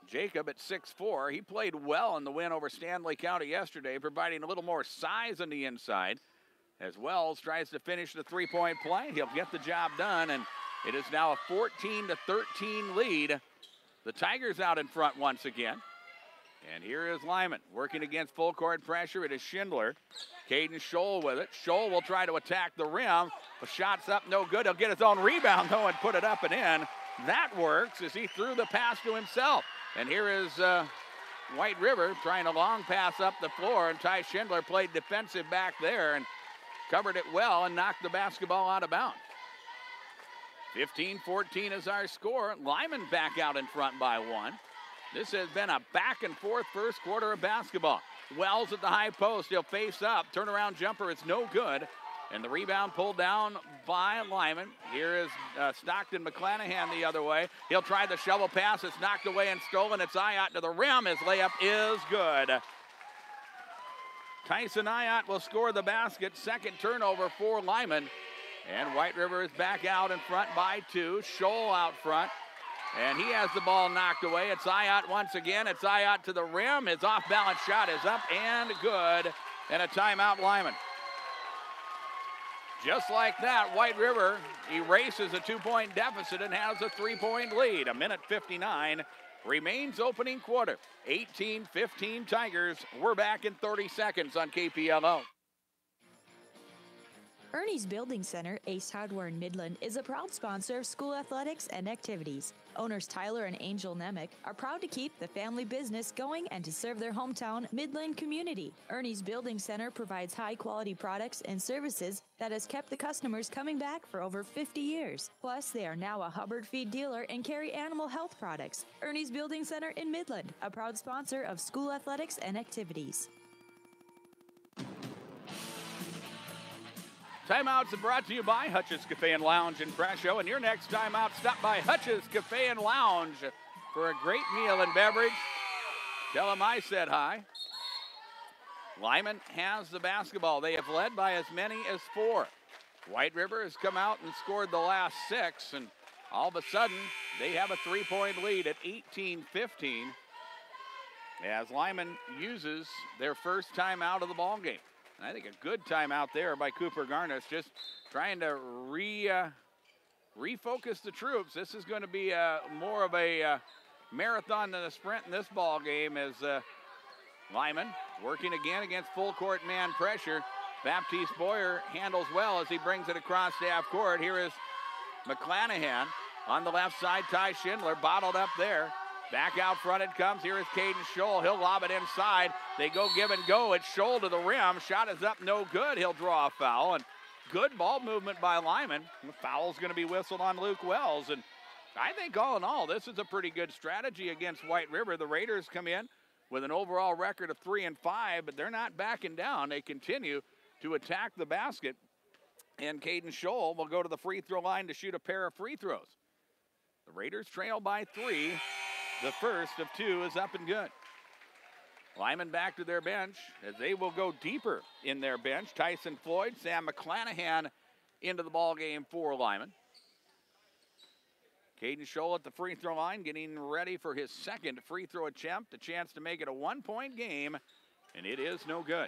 Jacob at 6'4", he played well in the win over Stanley County yesterday, providing a little more size on the inside. As Wells tries to finish the 3-point play, he'll get the job done, and it is now a 14-13 lead. The Tigers out in front once again. And here is Lyman working against full court pressure. It is Schindler. Caden Scholl with it. Scholl will try to attack the rim. The shot's up, no good. He'll get his own rebound, though, and put it up and in. That works as he threw the pass to himself. And here is White River trying a long pass up the floor, and Ty Schindler played defensive back there and covered it well and knocked the basketball out of bounds. 15-14 is our score. Lyman back out in front by 1. This has been a back and forth first quarter of basketball. Wells at the high post. He'll face up. Turnaround jumper is no good. And the rebound pulled down by Lyman. Here is Stockton McClanahan the other way. He'll try the shovel pass. It's knocked away and stolen. It's Ayat to the rim. His layup is good. Tyson Ayat will score the basket. Second turnover for Lyman. And White River is back out in front by 2. Scholl out front. And he has the ball knocked away. It's Ayat once again. It's Ayat to the rim. His off-balance shot is up and good. And a timeout, Lyman. Just like that, White River erases a 2-point deficit and has a 3-point lead. 1:59 remains opening quarter. 18-15 Tigers. We're back in 30 seconds on KPLO. Ernie's Building Center, Ace Hardware in Midland, is a proud sponsor of school athletics and activities. Owners Tyler and Angel Nemec are proud to keep the family business going and to serve their hometown Midland community. Ernie's Building Center provides high-quality products and services that has kept the customers coming back for over 50 years. Plus, they are now a Hubbard feed dealer and carry animal health products. Ernie's Building Center in Midland, a proud sponsor of school athletics and activities. Timeouts are brought to you by Hutch's Cafe and Lounge in Presho. And your next timeout, stop by Hutch's Cafe and Lounge for a great meal and beverage. Tell them I said hi. Lyman has the basketball. They have led by as many as 4. White River has come out and scored the last 6. And all of a sudden, they have a 3-point lead at 18-15 as Lyman uses their first timeout of the ball game. And I think a good timeout there by Cooper Garnis, just trying to refocus the troops. This is going to be more of a marathon than a sprint in this ball game as Lyman working again against full court man pressure. Baptiste Boyer handles well as he brings it across half court. Here is McClanahan on the left side. Ty Schindler bottled up there. Back out front it comes. Here is Caden Scholl. He'll lob it inside. They go give and go. It's Scholl to the rim. Shot is up, no good. He'll draw a foul. And good ball movement by Lyman. The foul's going to be whistled on Luke Wells. And I think all in all, this is a pretty good strategy against White River. The Raiders come in with an overall record of 3-5, but they're not backing down. They continue to attack the basket. And Caden Scholl will go to the free throw line to shoot a pair of free throws. The Raiders trail by 3. The first of 2 is up and good. Lyman back to their bench as they will go deeper in their bench. Tyson Floyd, Sam McClanahan into the ball game for Lyman. Caden Scholl at the free throw line getting ready for his second free throw attempt. A chance to make it a 1-point game, and it is no good.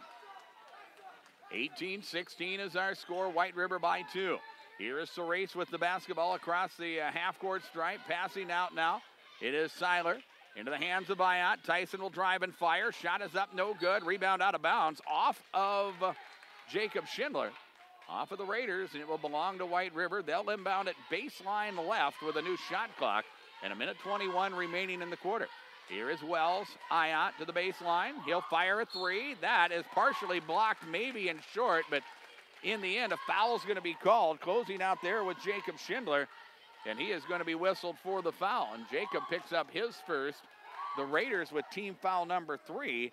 18-16 is our score. White River by 2. Here is Serace with the basketball across the half-court stripe. Passing out now. It is Seiler into the hands of Ayat. Tyson will drive and fire. Shot is up, no good. Rebound out of bounds off of Jacob Schindler. Off of the Raiders, and it will belong to White River. They'll inbound at baseline left with a new shot clock and 1:21 remaining in the quarter. Here is Wells. Ayat to the baseline. He'll fire a 3. That is partially blocked, maybe in short, but in the end, a foul's going to be called. Closing out there with Jacob Schindler. And he is going to be whistled for the foul. And Jacob picks up his first. The Raiders with team foul number 3.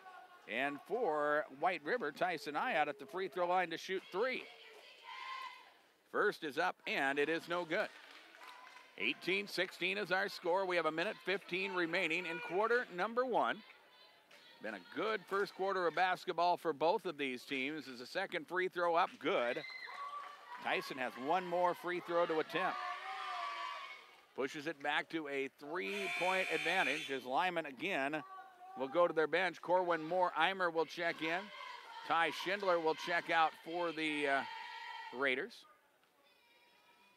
And for White River, Tyson Ayat at the free throw line to shoot 3. First is up, and it is no good. 18-16 is our score. We have 1:15 remaining in quarter number 1. Been a good first quarter of basketball for both of these teams. As the second free throw up, good. Tyson has one more free throw to attempt. Pushes it back to a 3-point advantage as Lyman again will go to their bench. Corwin Moore-Eimer will check in. Ty Schindler will check out for the Raiders.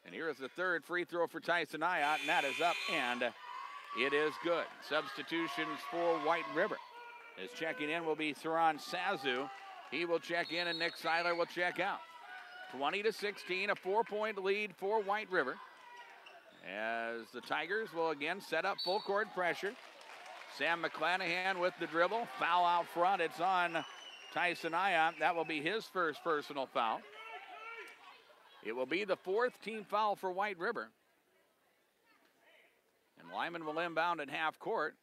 And here is the third free throw for Tyson Ayat, and that is up, and it is good. Substitutions for White River. As checking in will be Theron Sazu. He will check in, and Nick Seiler will check out. 20-16, a 4-point lead for White River. As the Tigers will again set up full court pressure. Sam McClanahan with the dribble. Foul out front. It's on Tyson Ayat. That will be his first personal foul. It will be the 4th team foul for White River. And Lyman will inbound at half court.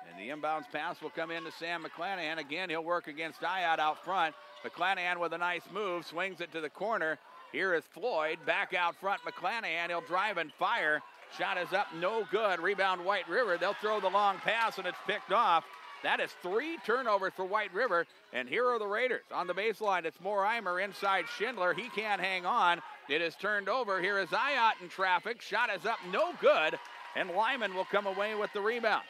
And the inbounds pass will come into Sam McClanahan. Again, he'll work against Ayat out front. McClanahan with a nice move, swings it to the corner. Here is Floyd, back out front. McClanahan, he'll drive and fire. Shot is up, no good. Rebound, White River. They'll throw the long pass, and it's picked off. That is 3 turnovers for White River, and here are the Raiders. On the baseline, it's Morheimer inside Schindler. He can't hang on. It is turned over. Here is Ayat in traffic. Shot is up, no good, and Lyman will come away with the rebound.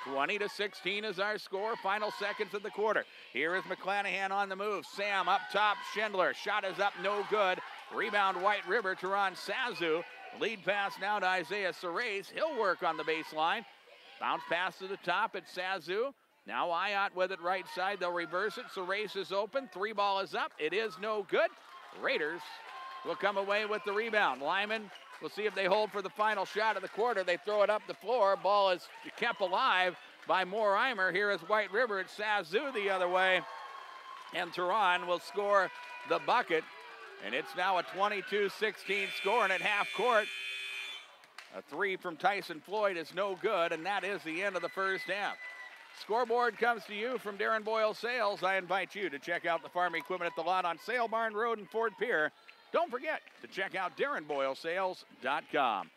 20-16 is our score. Final seconds of the quarter. Here is McClanahan on the move. Sam up top, Schindler. Shot is up, no good. Rebound, White River, Teron Sazu. Lead pass now to Isaiah Serace. He'll work on the baseline. Bounce pass to the top at Sazu. Now Ayat with it right side. They'll reverse it. Serace is open. 3 ball is up. It is no good. Raiders will come away with the rebound. Lyman will see if they hold for the final shot of the quarter. They throw it up the floor. Ball is kept alive by Morheimer. Here is White River. It's Sazu the other way. And Teron will score the bucket. And it's now a 22-16 score. And at half court, a 3 from Tyson Floyd is no good. And that is the end of the first half. Scoreboard comes to you from Darren Boyle Sales. I invite you to check out the farm equipment at the lot on Sale Barn Road in Fort Pierre. Don't forget to check out DarrenBoyleSales.com.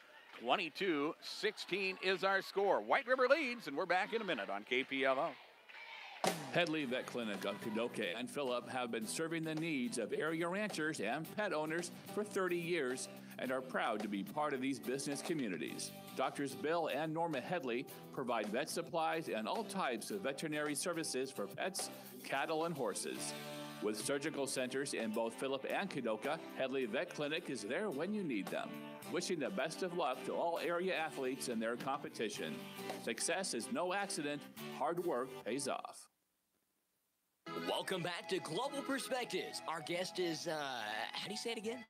22-16 is our score. White River leads, and we're back in a minute on KPLO. Headley Vet Clinic of Kadoke and Phillip have been serving the needs of area ranchers and pet owners for 30 years and are proud to be part of these business communities. Doctors Bill and Norma Headley provide vet supplies and all types of veterinary services for pets, cattle, and horses. With surgical centers in both Phillip and Kadoka, Headley Vet Clinic is there when you need them. Wishing the best of luck to all area athletes in their competition. Success is no accident. Hard work pays off. Welcome back to Global Perspectives. Our guest is, how do you say it again?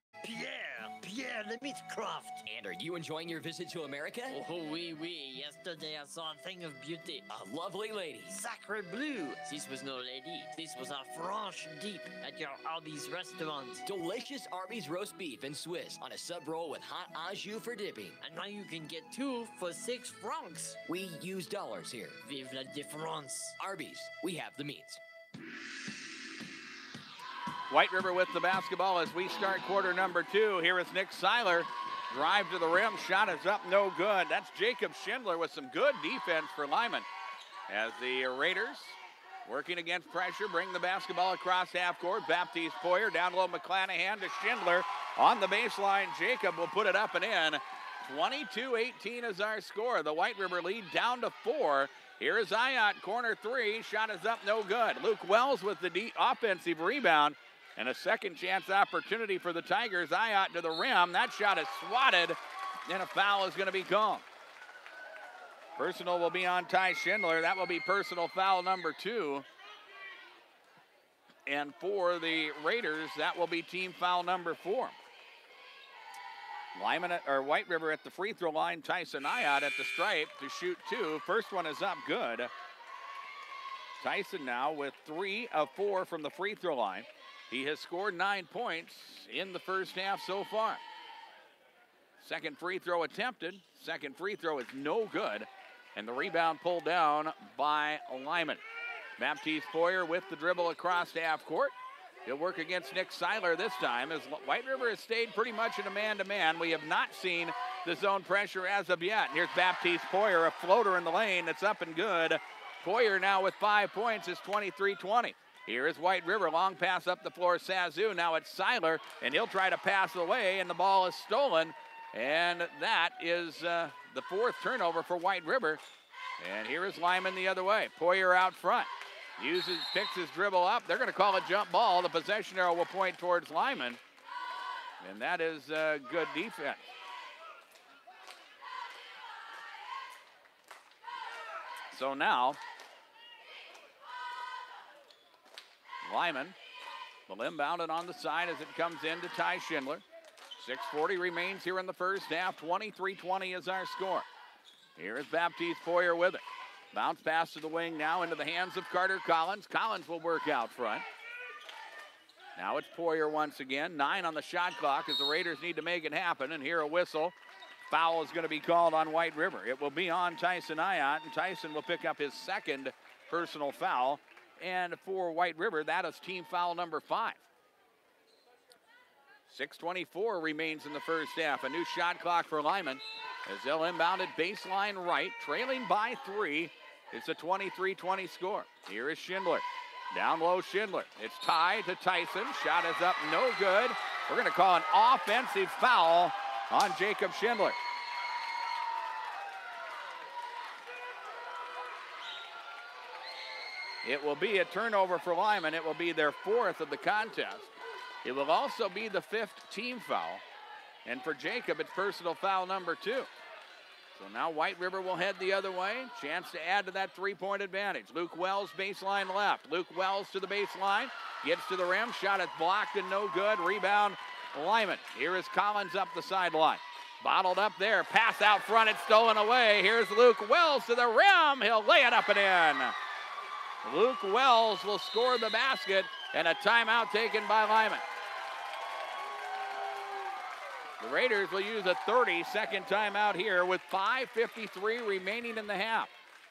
Pierre Lemaitre-Croft. And are you enjoying your visit to America? Oh, oui. Yesterday I saw a thing of beauty. A lovely lady. Sacre bleu. This was no lady. This was a Franche deep at your Arby's restaurant. Delicious Arby's roast beef and Swiss on a sub roll with hot au jus for dipping. And now you can get 2 for 6 francs. We use dollars here. Vive la différence. Arby's. We have the means. White River with the basketball as we start quarter number 2. Here is Nick Seiler. Drive to the rim. Shot is up, no good. That's Jacob Schindler with some good defense for Lyman. As the Raiders, working against pressure, bring the basketball across half court. Baptiste Poyer down low, McClanahan to Schindler. On the baseline, Jacob will put it up and in. 22-18 is our score. The White River lead down to 4. Here is Ayat, corner 3. Shot is up, no good. Luke Wells with the offensive rebound. And a second chance opportunity for the Tigers. Ayat to the rim. That shot is swatted, and a foul is going to be called. Personal will be on Ty Schindler. That will be personal foul number 2. And for the Raiders, that will be team foul number 4. White River at the free throw line. Tyson Ayat at the stripe to shoot 2. First one is up, good. Tyson now with 3 of 4 from the free throw line. He has scored 9 points in the first half so far. Second free throw attempted. Second free throw is no good. And the rebound pulled down by Lyman. Baptiste Poyer with the dribble across half court. He'll work against Nick Seiler this time as White River has stayed pretty much in a man-to-man. We have not seen the zone pressure as of yet. And here's Baptiste Poyer, a floater in the lane that's up and good. Poyer now with 5 points is 23-20. Here is White River, long pass up the floor, Sazu. Now it's Seiler, and he'll try to pass away, and the ball is stolen. And that is the 4th turnover for White River. And here is Lyman the other way. Poyer out front. Picks his dribble up. They're going to call a jump ball. The possession arrow will point towards Lyman. And that is good defense. So now, Lyman will inbound it on the side as it comes in to Ty Schindler. 6:40 remains here in the first half. 23-20 is our score. Here is Baptiste Poyer with it. Bounce pass to the wing now into the hands of Carter Collins. Collins will work out front. Now it's Poyer once again. 9 on the shot clock as the Raiders need to make it happen. And here a whistle. Foul is going to be called on White River. It will be on Tyson Ayotte, and Tyson will pick up his second personal foul. And for White River, that is team foul number 5. 6:24 remains in the first half. A new shot clock for Lyman as they'll inbound it baseline right, trailing by 3. It's a 23-20 score. Here is Schindler. Down low, Schindler. It's tied to Tyson. Shot is up, no good. We're going to call an offensive foul on Jacob Schindler. It will be a turnover for Lyman. It will be their 4th of the contest. It will also be the 5th team foul. And for Jacob, it's personal foul number 2. So now White River will head the other way. Chance to add to that 3-point advantage. Luke Wells, baseline left. Luke Wells to the baseline. Gets to the rim. Shot is blocked and no good. Rebound, Lyman. Here is Collins up the sideline. Bottled up there. Pass out front. It's stolen away. Here's Luke Wells to the rim. He'll lay it up and in. Luke Wells will score the basket, and a timeout taken by Lyman. The Raiders will use a 30-second timeout here with 5:53 remaining in the half.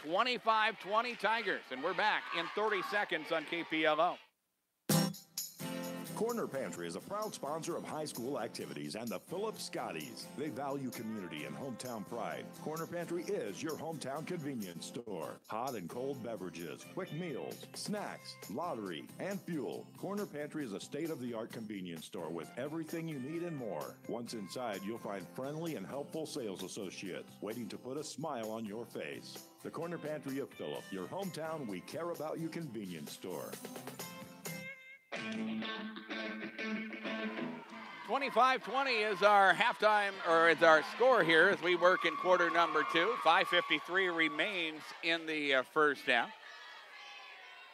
25-20 Tigers, and we're back in 30 seconds on KPLO. Corner Pantry is a proud sponsor of high school activities and the Phillips Scotties. They value community and hometown pride. Corner Pantry is your hometown convenience store. Hot and cold beverages, quick meals, snacks, lottery, and fuel. Corner Pantry is a state-of-the-art convenience store with everything you need and more. Once inside, you'll find friendly and helpful sales associates waiting to put a smile on your face. The Corner Pantry of Phillip, your hometown we care about you convenience store. 25-20 is our halftime, or is our score here as we work in quarter number 2. 5:53 remains in the first half.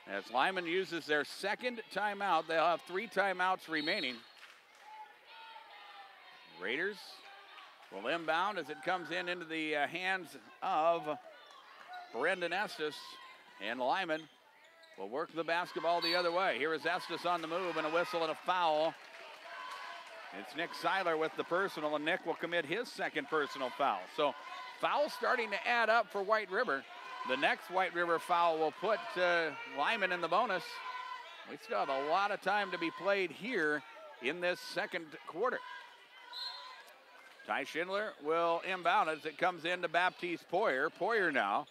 As Lyman uses their second timeout, they'll have 3 timeouts remaining. Raiders will inbound as it comes into the hands of Brendan Estes, and Lyman will work the basketball the other way. Here is Estes on the move, and a whistle and a foul. It's Nick Seiler with the personal, and Nick will commit his second personal foul. So fouls starting to add up for White River. The next White River foul will put Lyman in the bonus. We still have a lot of time to be played here in this second quarter. Ty Schindler will inbound as it comes into Baptiste Poyer. Poyer now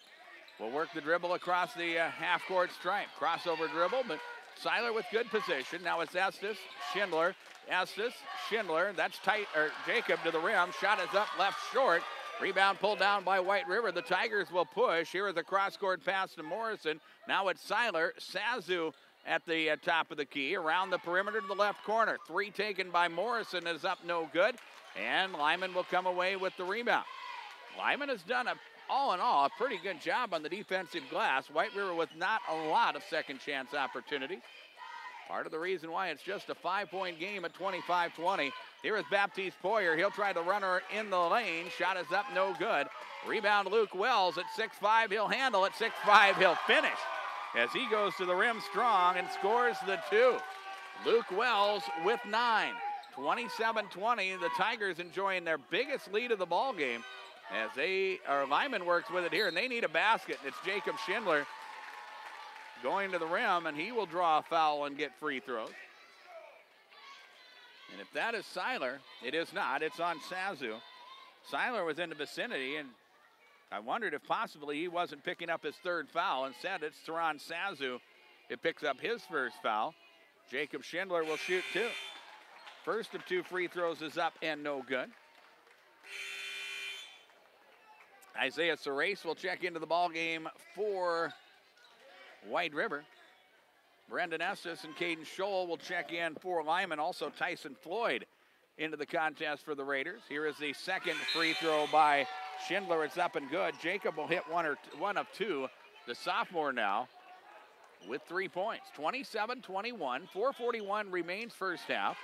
will work the dribble across the half-court stripe. Crossover dribble, but Seiler with good position. Now it's Estes, Schindler. Estes, Schindler, that's tight, or Jacob to the rim. Shot is up, left short. Rebound pulled down by White River. The Tigers will push. Here is a cross-court pass to Morrison. Now it's Seiler. Sazu at the top of the key. Around the perimeter to the left corner. 3 taken by Morrison is up, no good. And Lyman will come away with the rebound. Lyman has done, all in all, a pretty good job on the defensive glass. White River with not a lot of second chance opportunities. Part of the reason why it's just a 5-point game at 25-20. Here is Baptiste Poyer. He'll try to run her in the lane. Shot is up, no good. Rebound Luke Wells at 6'5". He'll handle it. 6'5". He'll finish as he goes to the rim strong and scores the 2. Luke Wells with 9. 27-20. The Tigers enjoying their biggest lead of the ball game as Lyman works with it here, and they need a basket. It's Jacob Schindler going to the rim, and he will draw a foul and get free throws. And if that is Seiler, it is not. It's on Sazu. Seiler was in the vicinity, and I wondered if possibly he wasn't picking up his 3rd foul. Instead, it's Teron Sazu. It picks up his 1st foul. Jacob Schindler will shoot 2. First of 2 free throws is up and no good. Isaiah Serace will check into the ball game for White River. Brendan Estes and Caden Scholl will check in for Lyman. Also Tyson Floyd into the contest for the Raiders. Here is the second free throw by Schindler. It's up and good. Jacob will hit one of 2. The sophomore now with 3 points. 27-21. 4:41 remains first half.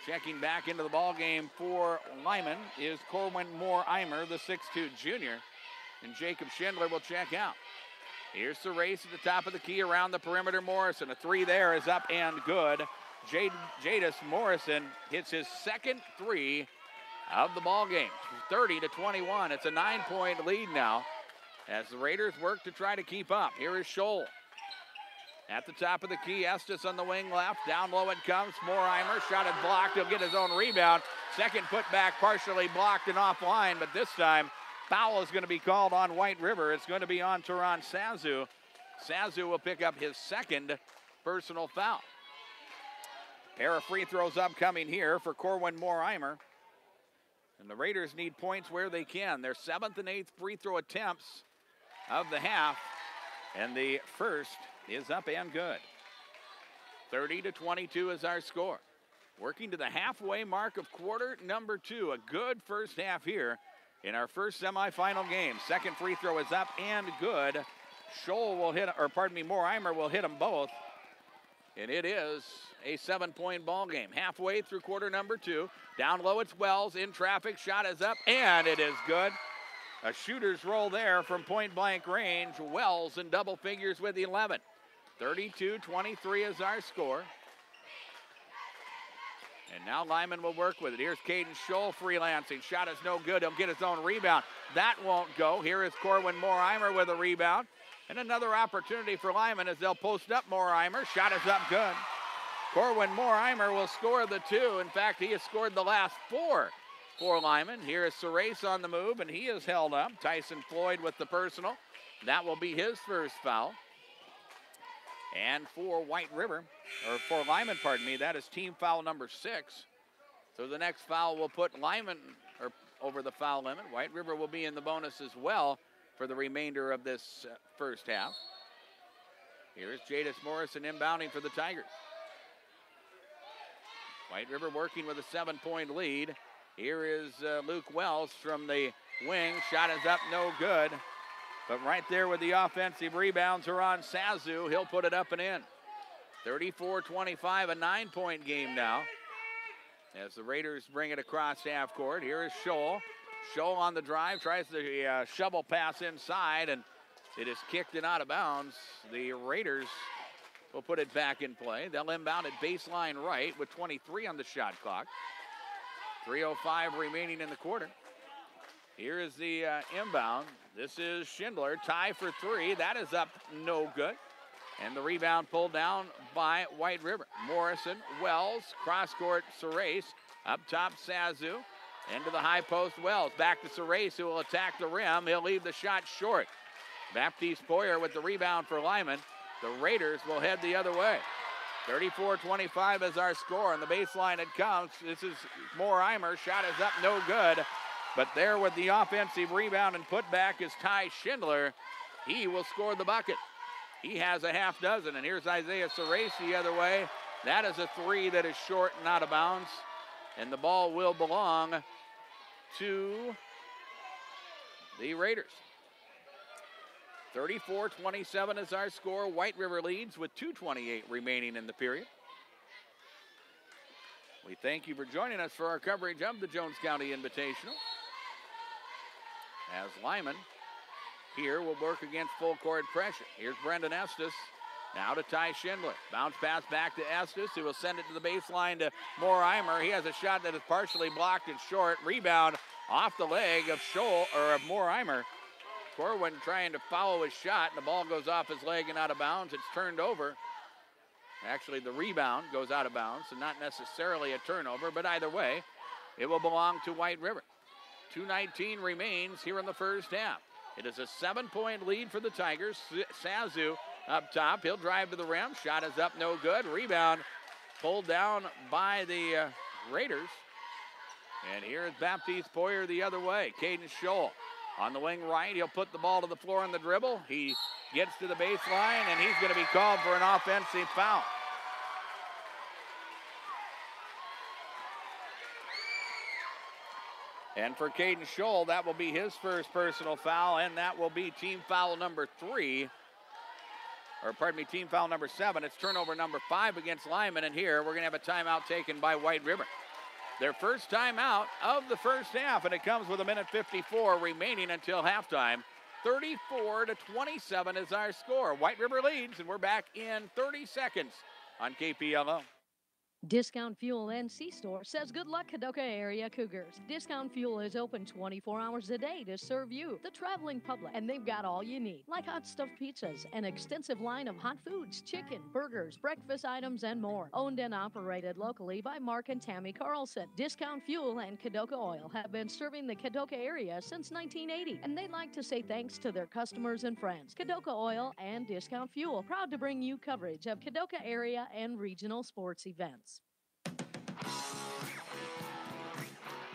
Checking back into the ball game for Lyman is Corwin Moore-Eimer, the 6'2 junior. And Jacob Schindler will check out. Here's the race at the top of the key around the perimeter. Morrison, a three there is up and good. Jadis Morrison hits his second three of the ball game, 30-21. It's a 9-point lead now as the Raiders work to try to keep up. Here is Scholl. At the top of the key, Estes on the wing left. Down low it comes. Moore-Eimer, shot it blocked. He'll get his own rebound. Second putback partially blocked and offline, but this time foul is going to be called on White River. It's going to be on Turan Sazu. Sazu will pick up his second personal foul. Pair of free throws upcoming here for Corwin Moore-Eimer. And the Raiders need points where they can. Their 7th and 8th free throw attempts of the half. And the first is up and good. 30-22 is our score. Working to the halfway mark of quarter number 2. A good first half here in our first semifinal game. Second free throw is up and good. Scholl will hit, or pardon me, Moore-Eimer will hit them both. And it is a 7-point ball game. Halfway through quarter number 2. Down low it's Wells, in traffic, shot is up, and it is good. A shooter's roll there from point blank range. Wells in double figures with 11. 32-23 is our score. And now Lyman will work with it. Here's Caden Scholl freelancing. Shot is no good. He'll get his own rebound. That won't go. Here is Corwin Moore-Eimer with a rebound. And another opportunity for Lyman as they'll post up Moore-Eimer. Shot is up good. Corwin Moore-Eimer will score the 2. In fact, he has scored the last 4 for Lyman. Here is Serace on the move, and he is held up. Tyson Floyd with the personal. That will be his first foul. And for White River, or for Lyman, pardon me, that is team foul number 6. So the next foul will put Lyman over the foul limit. White River will be in the bonus as well for the remainder of this first half. Here is Jadis Morrison inbounding for the Tigers. White River working with a 7-point lead. Here is Luke Wells from the wing. Shot is up, no good. But right there with the offensive rebounds are on Sazu. He'll put it up and in. 34-25, a 9-point game now. As the Raiders bring it across half court. Here is Scholl. Scholl on the drive, tries the shovel pass inside, and it is kicked and out of bounds. The Raiders will put it back in play. They'll inbound at baseline right with 23 on the shot clock. 3:05 remaining in the quarter. Here is the inbound. This is Schindler. Tie for 3. That is up no good. And the rebound pulled down by White River. Morrison, Wells, cross-court Serace. Up top, Sazu. Into the high post, Wells. Back to Serace, who will attack the rim. He'll leave the shot short. Baptiste Poyer with the rebound for Lyman. The Raiders will head the other way. 34-25 is our score. On the baseline it comes. This is Moore-Eimer. Shot is up, no good. But there with the offensive rebound and putback is Ty Schindler. He will score the bucket. He has a half dozen. And here's Isaiah Serace the other way. That is a 3 that is short and out of bounds. And the ball will belong to the Raiders. 34-27 is our score. White River leads with 2:28 remaining in the period. We thank you for joining us for our coverage of the Jones County Invitational. As Lyman here will work against full court pressure. Here's Brendan Estes. Now to Ty Schindler. Bounce pass back to Estes, who will send it to the baseline to Moore-Eimer. He has a shot that is partially blocked and short. Rebound off the leg of Moore-Eimer. Corwin trying to follow his shot, and the ball goes off his leg and out of bounds. It's turned over. Actually, the rebound goes out of bounds, and not necessarily a turnover, but either way, it will belong to White River. 2:19 remains here in the first half. It is a 7-point lead for the Tigers. Sazu up top. He'll drive to the rim. Shot is up, no good. Rebound pulled down by the Raiders. And here is Baptiste Poyer the other way. Caden Scholl on the wing right. He'll put the ball to the floor on the dribble. He gets to the baseline, and he's going to be called for an offensive foul. And for Caden Scholl, that will be his first personal foul, and that will be team foul number 3. Or pardon me, team foul number 7. It's turnover number 5 against Lyman, and here we're going to have a timeout taken by White River. their first timeout of the first half, and it comes with 1:54 remaining until halftime. 34-27 is our score. White River leads, and we're back in 30 seconds on KPLO. Discount Fuel and C-Store says good luck, Kadoka area Cougars. Discount Fuel is open 24 hours a day to serve you, the traveling public, and they've got all you need, like hot stuffed pizzas, an extensive line of hot foods, chicken, burgers, breakfast items, and more. Owned and operated locally by Mark and Tammy Carlson. Discount Fuel and Kadoka Oil have been serving the Kadoka area since 1980, and they'd like to say thanks to their customers and friends. Kadoka Oil and Discount Fuel, proud to bring you coverage of Kadoka area and regional sports events.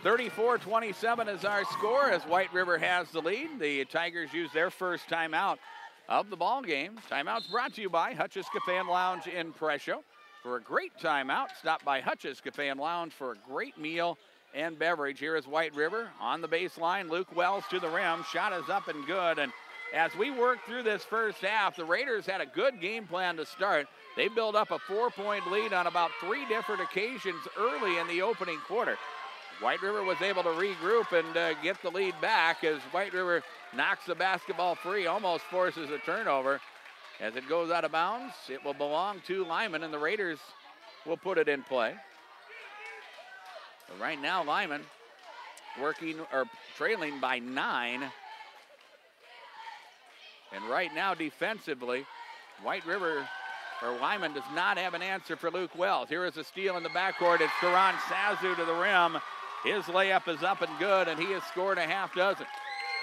34-27 is our score as White River has the lead. The Tigers use their first timeout of the ball game. Timeouts brought to you by Hutch's Cafe and Lounge in Presho. For a great timeout, stop by Hutch's Cafe and Lounge for a great meal and beverage. Here is White River on the baseline. Luke Wells to the rim. Shot is up and good. And as we work through this first half, the Raiders had a good game plan to start. They built up a 4-point lead on about 3 different occasions early in the opening quarter. White River was able to regroup and get the lead back as White River knocks the basketball free, almost forces a turnover. As it goes out of bounds, it will belong to Lyman, and the Raiders will put it in play. But right now, Lyman trailing by 9. And right now, defensively, Lyman does not have an answer for Luke Wells. Here is a steal in the backcourt. It's Karan Sazu to the rim. His layup is up and good, and he has scored a half dozen.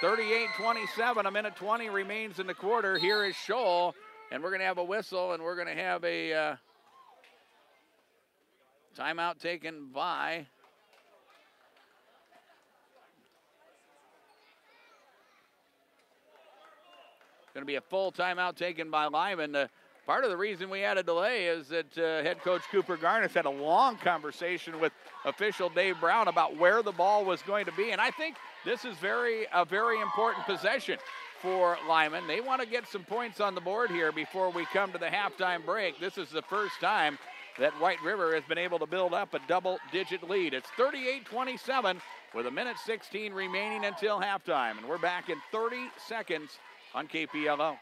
38-27, 1:20 remains in the quarter. Here is Scholl, and we're going to have a whistle, and we're going to have a timeout taken by going to be a full timeout taken by Lyman. Part of the reason we had a delay is that head coach Cooper Garnis had a long conversation with official Dave Brown about where the ball was going to be. And I think this is a very important possession for Lyman. They want to get some points on the board here before we come to the halftime break. This is the first time that White River has been able to build up a double-digit lead. It's 38-27 with 1:16 remaining until halftime. And we're back in 30 seconds on KPLO.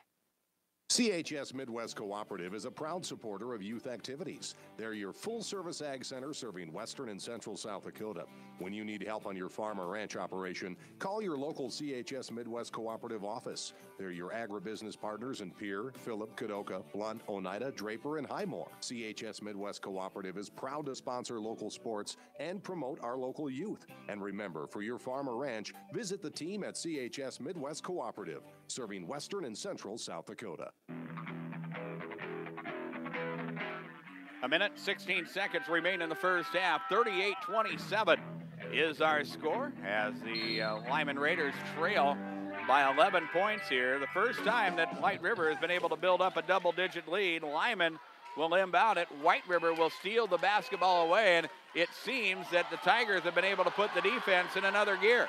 CHS Midwest Cooperative is a proud supporter of youth activities. They're your full-service ag center serving western and central South Dakota. When you need help on your farm or ranch operation, call your local CHS Midwest Cooperative office. They're your agribusiness partners in Pierre, Phillip, Kadoka, Blunt, Oneida, Draper, and Highmore. CHS Midwest Cooperative is proud to sponsor local sports and promote our local youth. And remember, for your farm or ranch, visit the team at CHS Midwest Cooperative, serving western and central South Dakota. 1:16 remain in the first half. 38-27 is our score as the Lyman Raiders trail by 11 points here. The first time that White River has been able to build up a double-digit lead. Lyman will inbound it. White River will steal the basketball away, and it seems that the Tigers have been able to put the defense in another gear.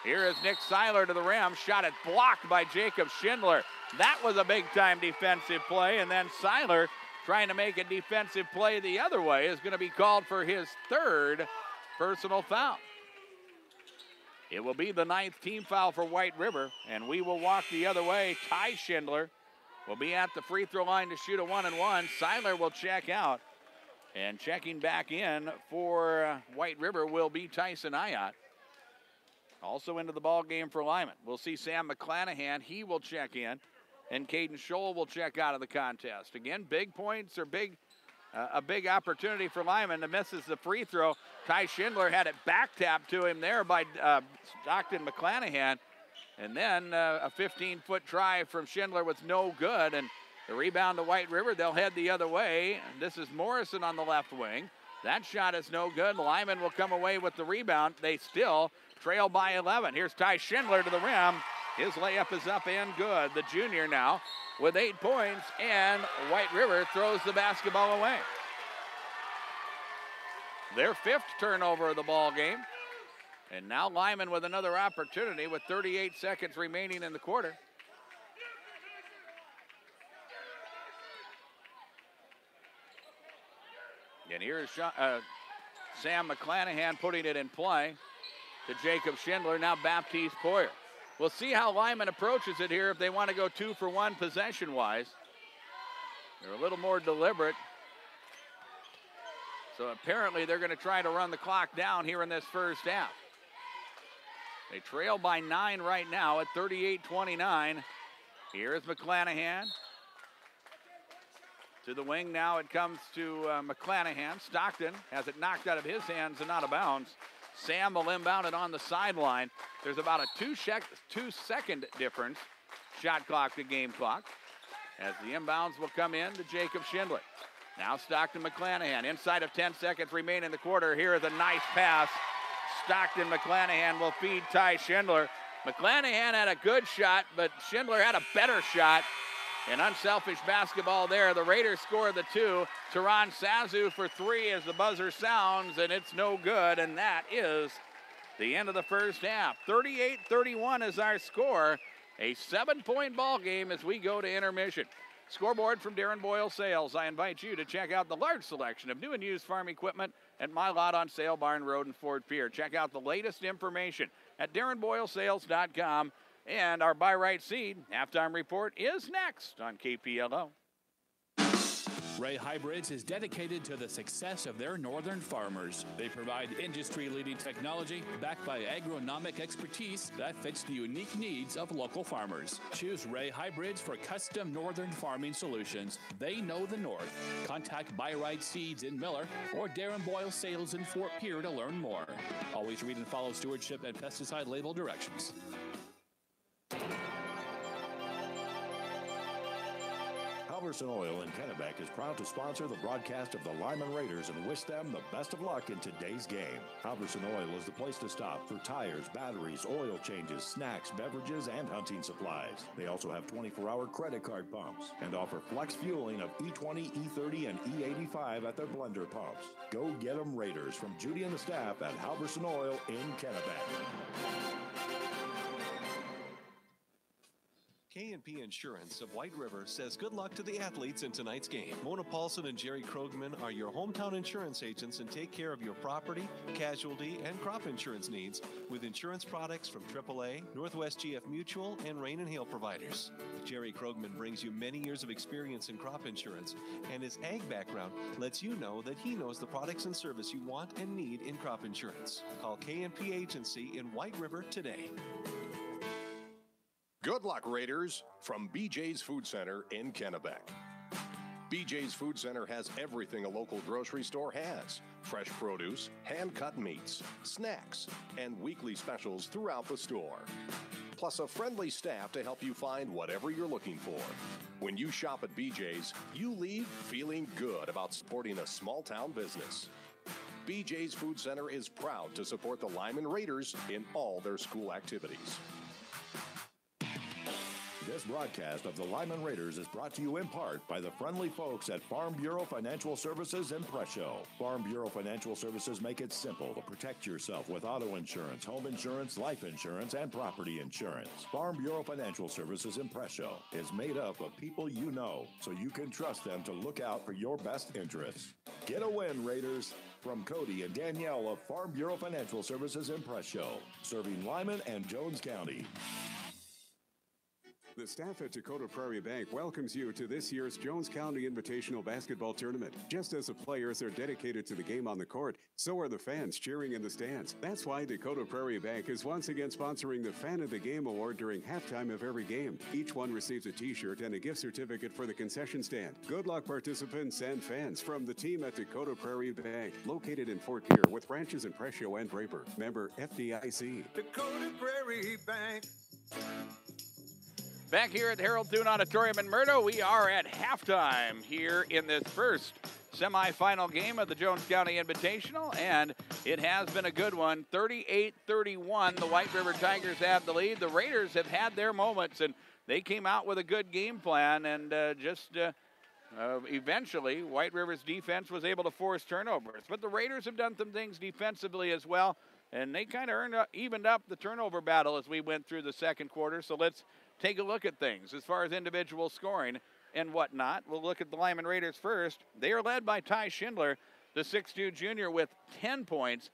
Here is Nick Seiler to the rim. Shot it blocked by Jacob Schindler. That was a big-time defensive play, and then Seiler trying to make a defensive play the other way is going to be called for his 3rd personal foul. It will be the 9th team foul for White River, and we will walk the other way. Ty Schindler will be at the free throw line to shoot a 1-and-1. Seiler will check out, and checking back in for White River will be Tyson Ayotte. Also into the ball game for Lyman. We'll see Sam McClanahan. He will check in. And Caden Scholl will check out of the contest. Again, big points or a big opportunity for Lyman that misses the free throw. Ty Schindler had it back tapped to him there by Stockton McClanahan. And then a 15-foot try from Schindler was no good. And the rebound to White River, they'll head the other way. And this is Morrison on the left wing. That shot is no good. Lyman will come away with the rebound. They still trail by 11. Here's Ty Schindler to the rim. His layup is up and good. The junior now with 8 points, and White River throws the basketball away. Their 5th turnover of the ball game. And now Lyman with another opportunity with 38 seconds remaining in the quarter. And here's Sam McClanahan putting it in play to Jacob Schindler. Now Baptiste Poyer. We'll see how Lyman approaches it here if they want to go 2 for 1 possession-wise. They're a little more deliberate. So apparently they're going to try to run the clock down here in this first half. They trail by 9 right now at 38-29. Here's McClanahan. To the wing now it comes to McClanahan. Stockton has it knocked out of his hands and out of bounds. Sam will inbound it on the sideline. There's about a 2-second difference, shot clock to game clock, as the inbounds will come in to Jacob Schindler. Now Stockton McClanahan, inside of 10 seconds remain in the quarter. Here is a nice pass. Stockton McClanahan will feed Ty Schindler. McClanahan had a good shot, but Schindler had a better shot. An unselfish basketball there. The Raiders score the 2. Teron Sazu for 3 as the buzzer sounds, and it's no good, and that is the end of the first half. 38-31 is our score. A 7-point ball game as we go to intermission. Scoreboard from Darren Boyle Sales. I invite you to check out the large selection of new and used farm equipment at my lot on Sale Barn Road in Fort Pierre. Check out the latest information at DarrenBoyleSales.com. And our Buy Right Seed halftime report is next on KPLO. Ray Hybrids is dedicated to the success of their northern farmers. They provide industry-leading technology backed by agronomic expertise that fits the unique needs of local farmers. Choose Ray Hybrids for custom northern farming solutions. They know the north. Contact Buy Right Seeds in Miller or Darren Boyle Sales in Fort Pierre to learn more. Always read and follow stewardship and pesticide label directions. Halverson Oil in Kennebec is proud to sponsor the broadcast of the Lyman Raiders and wish them the best of luck in today's game. Halverson Oil is the place to stop for tires, batteries, oil changes, snacks, beverages, and hunting supplies. They also have 24-hour credit card pumps and offer flex fueling of E20, E30, and E85 at their blender pumps. Go get them, Raiders, from Judy and the staff at Halverson Oil in Kennebec. K&P Insurance of White River says good luck to the athletes in tonight's game. Mona Paulson and Jerry Krogman are your hometown insurance agents and take care of your property, casualty, and crop insurance needs with insurance products from AAA, Northwest GF Mutual, and Rain and Hail providers. Jerry Krogman brings you many years of experience in crop insurance, and his ag background lets you know that he knows the products and service you want and need in crop insurance. Call K&P Agency in White River today. Good luck, Raiders, from BJ's Food Center in Kennebec. BJ's Food Center has everything a local grocery store has. Fresh produce, hand-cut meats, snacks, and weekly specials throughout the store. Plus a friendly staff to help you find whatever you're looking for. When you shop at BJ's, you leave feeling good about supporting a small-town business. BJ's Food Center is proud to support the Lyman Raiders in all their school activities. This broadcast of the Lyman Raiders is brought to you in part by the friendly folks at Farm Bureau Financial Services in Presho. Farm Bureau Financial Services make it simple to protect yourself with auto insurance, home insurance, life insurance, and property insurance. Farm Bureau Financial Services in Presho is made up of people you know, so you can trust them to look out for your best interests. Get a win, Raiders. From Cody and Danielle of Farm Bureau Financial Services in Presho, serving Lyman and Jones County. The staff at Dakota Prairie Bank welcomes you to this year's Jones County Invitational Basketball Tournament. Just as the players are dedicated to the game on the court, so are the fans cheering in the stands. That's why Dakota Prairie Bank is once again sponsoring the Fan of the Game Award during halftime of every game. Each one receives a t-shirt and a gift certificate for the concession stand. Good luck, participants and fans, from the team at Dakota Prairie Bank, located in Fort Pierre with branches in Presho and Draper. Member FDIC. Dakota Prairie Bank. Back here at the Harold Thune Auditorium in Murdo, we are at halftime here in this first semifinal game of the Jones County Invitational, and it has been a good one. 38-31, the White River Tigers have the lead. The Raiders have had their moments, and they came out with a good game plan, and eventually White River's defense was able to force turnovers. But the Raiders have done some things defensively as well, and they kind of evened up the turnover battle as we went through the second quarter. So let's take a look at things as far as individual scoring and whatnot. We'll look at the Lyman Raiders first. They are led by Ty Schindler. the 6'2 junior, with 10 points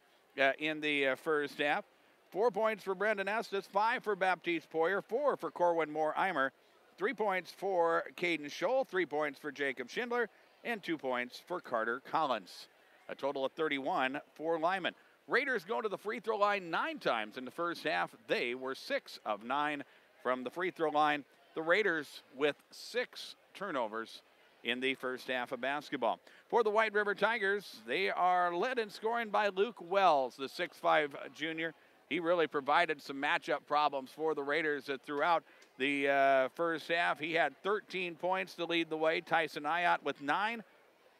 in the first half. 4 points for Brendan Estes, 5 for Baptiste Poyer, 4 for Corwin Moore-Eimer, 3 points for Caden Scholl, 3 points for Jacob Schindler, and 2 points for Carter Collins. A total of 31 for Lyman. Raiders go to the free throw line 9 times in the first half. They were 6 of 9 from the free throw line. The Raiders with 6 turnovers in the first half of basketball. For the White River Tigers, they are led in scoring by Luke Wells, the 6'5 junior. He really provided some matchup problems for the Raiders throughout the first half. He had 13 points to lead the way. Tyson Ayat with 9.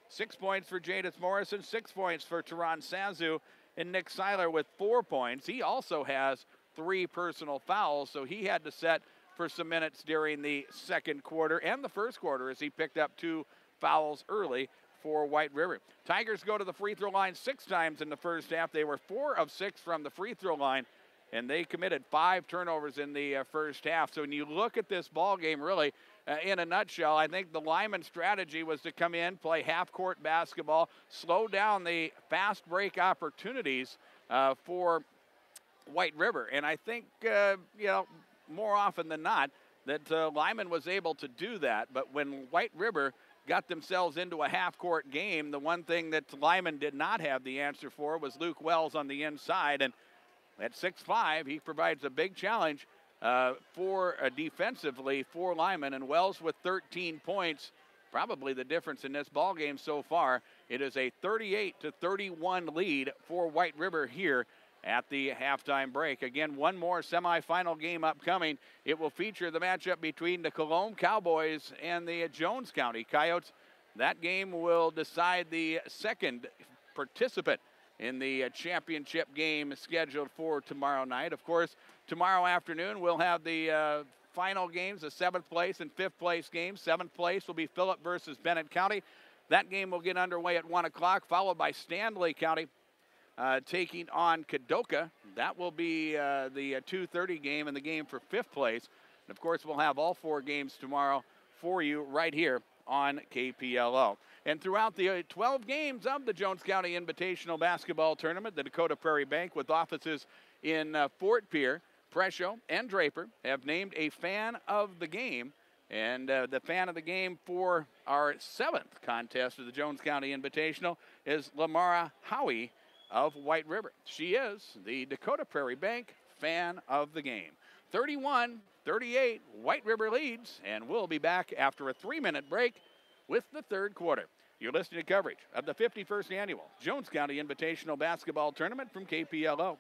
6 points for Jadis Morrison, 6 points for Teron Sazu, and Nick Seiler with 4 points. He also has 3 personal fouls, so he had to set for some minutes during the second quarter and the first quarter as he picked up 2 fouls early for White River. Tigers go to the free throw line 6 times in the first half. They were 4 of 6 from the free throw line, and they committed 5 turnovers in the first half. So when you look at this ball game, really, in a nutshell, I think the Lyman strategy was to come in, play half-court basketball, slow down the fast break opportunities for White River. And I think, more often than not, that Lyman was able to do that. But when White River got themselves into a half-court game, the one thing that Lyman did not have the answer for was Luke Wells on the inside. And at 6'5", he provides a big challenge for defensively for Lyman. And Wells with 13 points, probably the difference in this ball game so far. It is a 38-31 lead for White River here at the halftime break. Again, one more semifinal game upcoming. It will feature the matchup between the Cologne Cowboys and the Jones County Coyotes. That game will decide the second participant in the championship game scheduled for tomorrow night. Of course, tomorrow afternoon we'll have the final games, the 7th place and 5th place games. 7th place will be Phillip versus Bennett County. That game will get underway at 1 o'clock, followed by Stanley County taking on Kadoka. That will be the 2:30 game and the game for 5th place. And of course, we'll have all 4 games tomorrow for you right here on KPLO. And throughout the 12 games of the Jones County Invitational Basketball Tournament, the Dakota Prairie Bank, with offices in Fort Pierre, Presho, and Draper, have named a fan of the game. And the fan of the game for our 7th contest of the Jones County Invitational is Lamara Howie of White River. She is the Dakota Prairie Bank fan of the game. 31-38, White River leads, and we'll be back after a 3-minute break with the 3rd quarter. You're listening to coverage of the 51st Annual Jones County Invitational Basketball Tournament from KPLO.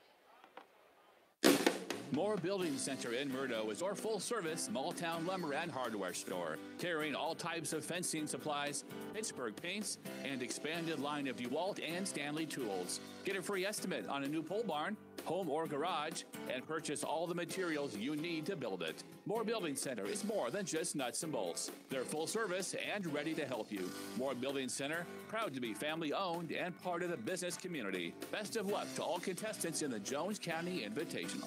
Moore Building Center in Murdo is our full-service small-town lumber and hardware store, carrying all types of fencing supplies, Pittsburgh paints, and expanded line of DeWalt and Stanley tools. Get a free estimate on a new pole barn, home or garage, and purchase all the materials you need to build it. Moore Building Center is more than just nuts and bolts. They're full service and ready to help you. Moore Building Center, proud to be family-owned and part of the business community. Best of luck to all contestants in the Jones County Invitational.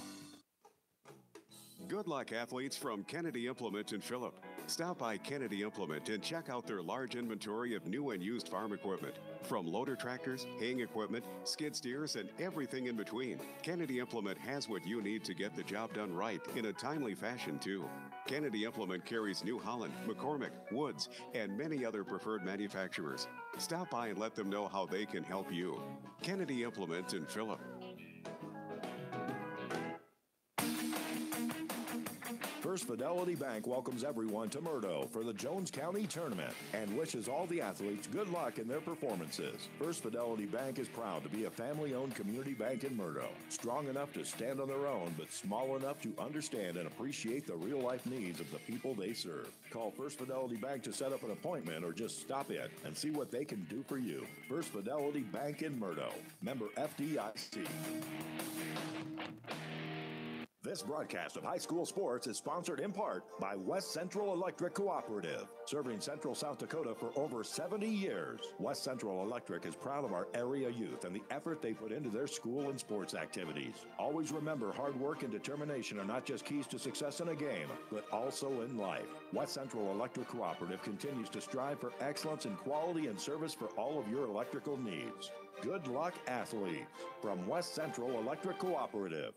Good luck, athletes, from Kennedy Implement in Phillip. Stop by Kennedy Implement and check out their large inventory of new and used farm equipment. From loader tractors, haying equipment, skid steers, and everything in between, Kennedy Implement has what you need to get the job done right in a timely fashion, too. Kennedy Implement carries New Holland, McCormick, Woods, and many other preferred manufacturers. Stop by and let them know how they can help you. Kennedy Implement in Phillip. First Fidelity Bank welcomes everyone to Murdo for the Jones County Tournament and wishes all the athletes good luck in their performances. First Fidelity Bank is proud to be a family-owned community bank in Murdo, strong enough to stand on their own, but small enough to understand and appreciate the real-life needs of the people they serve. Call First Fidelity Bank to set up an appointment or just stop in and see what they can do for you. First Fidelity Bank in Murdo, member FDIC. This broadcast of high school sports is sponsored in part by West Central Electric Cooperative, serving Central South Dakota for over 70 years. West Central Electric is proud of our area youth and the effort they put into their school and sports activities. Always remember, hard work and determination are not just keys to success in a game, but also in life. West Central Electric Cooperative continues to strive for excellence in quality and service for all of your electrical needs. Good luck, athletes, from West Central Electric Cooperative.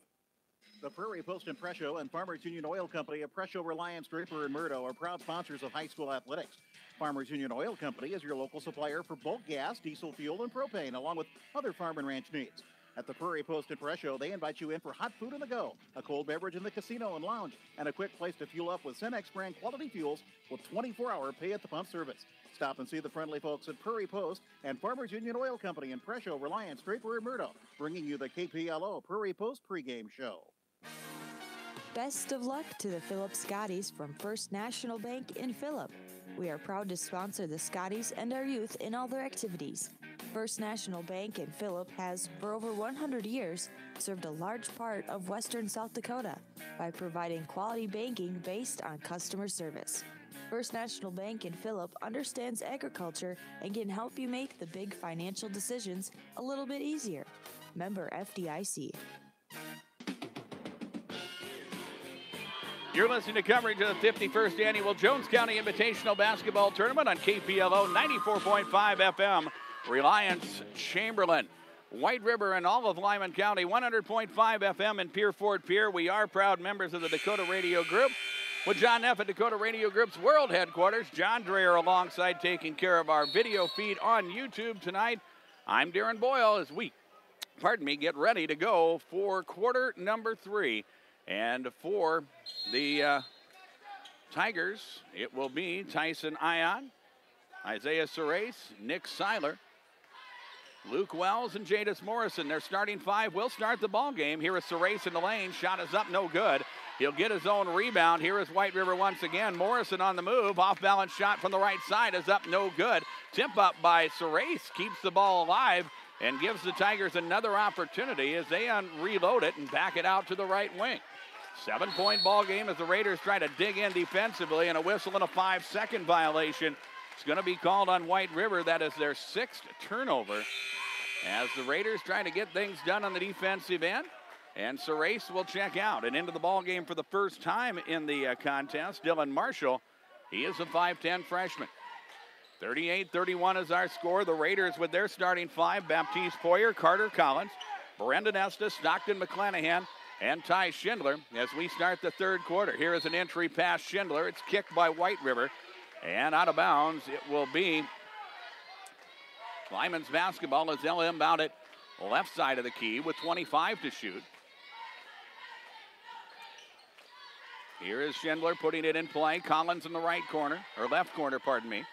The Prairie Post and Presho and Farmers Union Oil Company of Presho, Reliance, Draper, and Murdo are proud sponsors of high school athletics. Farmers Union Oil Company is your local supplier for bulk gas, diesel fuel, and propane, along with other farm and ranch needs. At the Prairie Post and Presho, they invite you in for hot food on the go, a cold beverage in the casino and lounge, and a quick place to fuel up with Cenex brand quality fuels with 24-hour pay-at-the-pump service. Stop and see the friendly folks at Prairie Post and Farmers Union Oil Company in Presho, Reliance, Draper, and Murdo, bringing you the KPLO Prairie Post pregame show. Best of luck to the Phillip Scotties from First National Bank in Phillip. We are proud to sponsor the Scotties and our youth in all their activities. First National Bank in Phillip has, for over 100 years, served a large part of western South Dakota by providing quality banking based on customer service. First National Bank in Phillip understands agriculture and can help you make the big financial decisions a little bit easier. Member FDIC. You're listening to coverage of the 51st Annual Jones County Invitational Basketball Tournament on KPLO 94.5 FM, Reliance, Chamberlain, White River, and all of Lyman County, 100.5 FM in Pier Fort Pier. We are proud members of the Dakota Radio Group. With John Neff at Dakota Radio Group's world headquarters, John Dreyer alongside taking care of our video feed on YouTube tonight. I'm Darren Boyle as we, get ready to go for quarter number 3. And for the Tigers, it will be Tyson Ion, Isaiah Serace, Nick Seiler, Luke Wells, and Jadis Morrison. Their starting 5 will start the ball game. Here is Serace in the lane. Shot is up, no good. He'll get his own rebound. Here is White River once again. Morrison on the move. Off-balance shot from the right side is up, no good. Tip up by Serace keeps the ball alive and gives the Tigers another opportunity as they reload it and back it out to the right wing. 7-point ball game as the Raiders try to dig in defensively, and a whistle and a 5-second violation. It's going to be called on White River. That is their 6th turnover as the Raiders try to get things done on the defensive end. And Serace will check out. And into the ball game for the first time in the contest, Dylan Marshall. He is a 5'10 freshman. 38-31 is our score. The Raiders with their starting 5, Baptiste Poyer, Carter Collins, Brendan Estes, Stockton McClanahan, and Ty Schindler as we start the third quarter. Here is an entry pass Schindler. It's kicked by White River. And out of bounds, it will be Lyman's basketball as they'll inbound it left side of the key with 25 to shoot. Here is Schindler putting it in play. Collins in the right corner, or left corner, pardon me.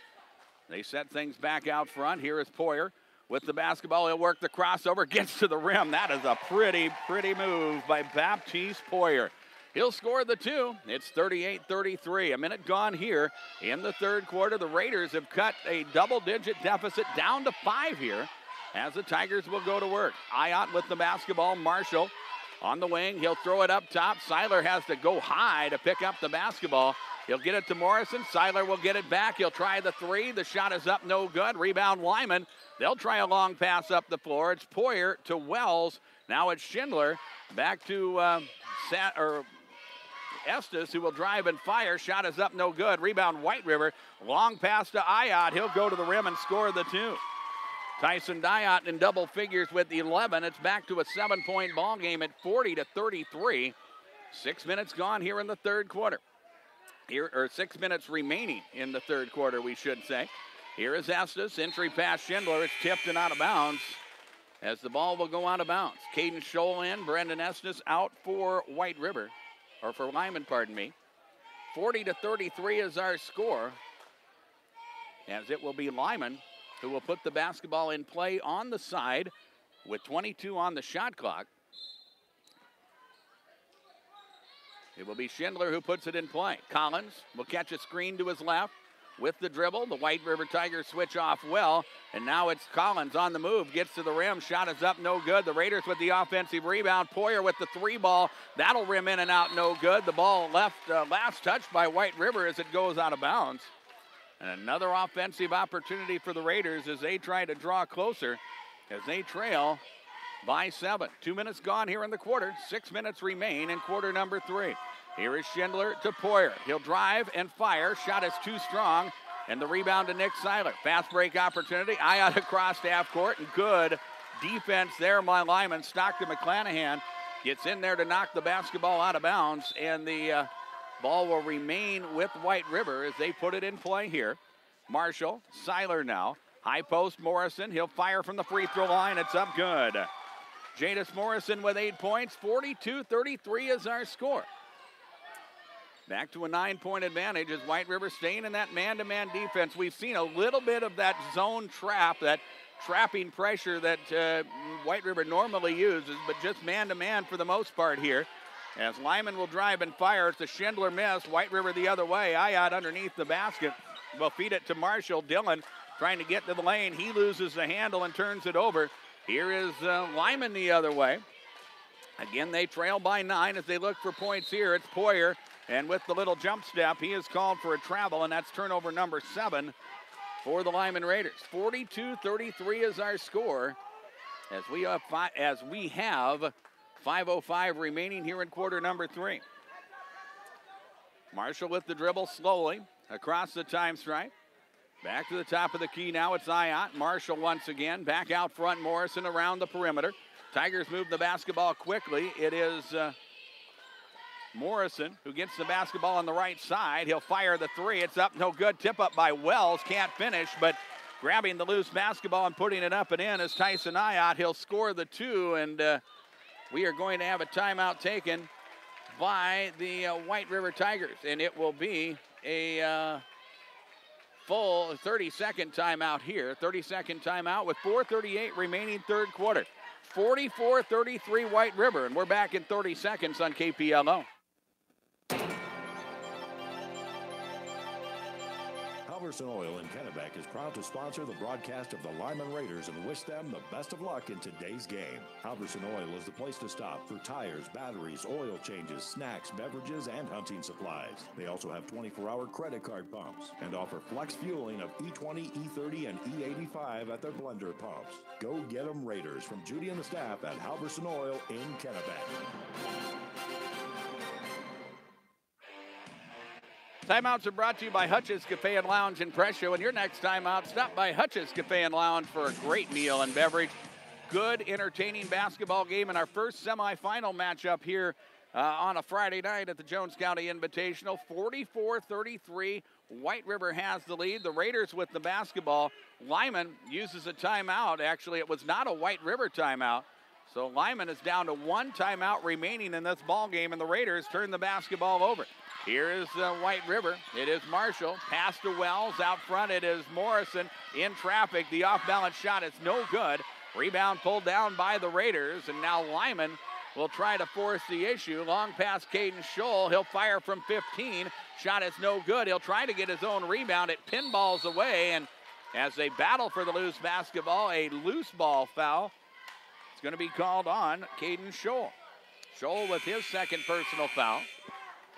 They set things back out front. Here is Poyer with the basketball. He'll work the crossover, gets to the rim. That is a pretty move by Baptiste Poyer. He'll score the 2. It's 38-33. A minute gone here in the third quarter. The Raiders have cut a double-digit deficit down to 5 here as the Tigers will go to work. Ayat with the basketball. Marshall on the wing. He'll throw it up top. Seiler has to go high to pick up the basketball. He'll get it to Morrison. Seiler will get it back. He'll try the 3. The shot is up, no good. Rebound Lyman. They'll try a long pass up the floor. It's Poyer to Wells. Now it's Schindler. Back to Estes, who will drive and fire. Shot is up, no good. Rebound White River. Long pass to Ayat. He'll go to the rim and score the 2. Tyson Ayat in double figures with 11. It's back to a 7-point ball game at 40-33. 6 minutes gone here in the third quarter. 6 minutes remaining in the third quarter, we should say. Here is Estes. Entry pass Schindler. It's tipped and out of bounds as the ball will go out of bounds. Caden Scholl in. Brendan Estes out for White River. Or for Lyman, pardon me. 40-33 is our score. As it will be Lyman who will put the basketball in play on the side with 22 on the shot clock. It will be Schindler who puts it in play. Collins will catch a screen to his left. with the dribble. The White River Tigers switch off well, and now it's Collins on the move, gets to the rim, shot is up, no good. The Raiders with the offensive rebound. Poyer with the 3 ball. That'll rim in and out, no good. The ball left last touched by White River as it goes out of bounds. And another offensive opportunity for the Raiders as they try to draw closer as they trail by 7. 2 minutes gone here in the quarter. 6 minutes remain in quarter number 3. Here is Schindler to Poyer. He'll drive and fire. Shot is too strong. And the rebound to Nick Seiler. Fast break opportunity. Ayat across half court. And good defense there by Lyman. Stockton McClanahan gets in there to knock the basketball out of bounds. And the ball will remain with White River as they put it in play here. Marshall, Seiler now. High post, Morrison. He'll fire from the free throw line. It's up good. Jadis Morrison with 8 points. 42-33 is our score. Back to a 9-point advantage as White River staying in that man-to-man defense. We've seen a little bit of that zone trap, that trapping pressure that White River normally uses, but just man-to-man for the most part here. As Lyman will drive and fire, it's a Schindler miss. White River the other way. Ayat underneath the basket. Will feed it to Marshall. Dillon trying to get to the lane. He loses the handle and turns it over. Here is Lyman the other way. Again, they trail by 9 as they look for points here. It's Poyer. And with the little jump step, he is called for a travel, and that's turnover number 7 for the Lyman Raiders. 42-33 is our score as we have 5:05 remaining here in quarter number 3. Marshall with the dribble slowly across the time stripe. Back to the top of the key now. It's Ayat. Marshall once again. Back out front. Morrison around the perimeter. Tigers move the basketball quickly. It is Morrison who gets the basketball on the right side. He'll fire the 3. It's up, no good. Tip up by Wells. Can't finish, but grabbing the loose basketball and putting it up and in is Tyson Ayat. He'll score the 2, and we are going to have a timeout taken by the White River Tigers, and it will be a full 30-second timeout here. 30-second timeout with 4:38 remaining third quarter. 44-33 White River, and we're back in 30 seconds on KPLO. Halverson Oil in Kennebec is proud to sponsor the broadcast of the Lyman Raiders and wish them the best of luck in today's game. Halverson Oil is the place to stop for tires, batteries, oil changes, snacks, beverages, and hunting supplies. They also have 24-hour credit card pumps and offer flex fueling of E20, E30, and E85 at their blender pumps. Go get 'em Raiders from Judy and the staff at Halverson Oil in Kennebec. Timeouts are brought to you by Hutch's Cafe and Lounge in Presho. And your next timeout, stop by Hutch's Cafe and Lounge for a great meal and beverage. Good, entertaining basketball game in our first semifinal matchup here on a Friday night at the Jones County Invitational. 44-33, White River has the lead. The Raiders with the basketball. Lyman uses a timeout. Actually, it was not a White River timeout. So Lyman is down to 1 timeout remaining in this ball game, and the Raiders turn the basketball over. Here is White River. It is Marshall. Pass to Wells. Out front, it is Morrison in traffic. The off-balance shot is no good. Rebound pulled down by the Raiders, and now Lyman will try to force the issue. Long pass, Caden Scholl. He'll fire from 15. Shot is no good. He'll try to get his own rebound. It pinballs away, and as they battle for the loose basketball, a loose ball foul is going to be called on Caden Scholl. Scholl with his second personal foul.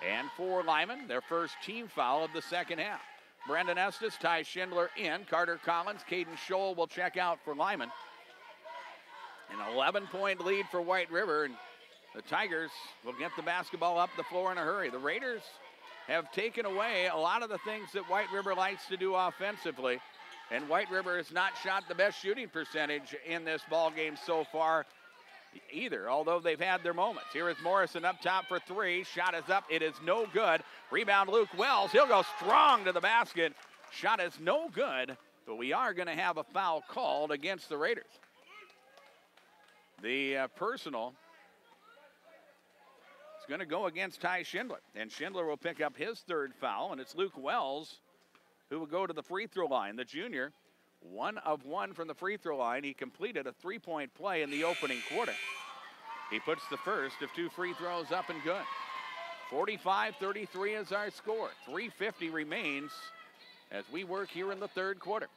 And for Lyman, their first team foul of the second half. Brendan Estes, Ty Schindler in. Carter Collins, Caden Scholl will check out for Lyman. An 11-point lead for White River, and the Tigers will get the basketball up the floor in a hurry. The Raiders have taken away a lot of the things that White River likes to do offensively, and White River has not shot the best shooting percentage in this ball game so far either, although they've had their moments. Here is Morrison up top for 3. Shot is up. It is no good. Rebound, Luke Wells. He'll go strong to the basket. Shot is no good, but we are going to have a foul called against the Raiders. The personal is going to go against Ty Schindler, and Schindler will pick up his third foul, and it's Luke Wells who will go to the free throw line. The junior, 1 of 1 from the free throw line. He completed a 3-point play in the opening quarter. He puts the first of 2 free throws up and good. 45-33 is our score. 3:50 remains as we work here in the third quarter.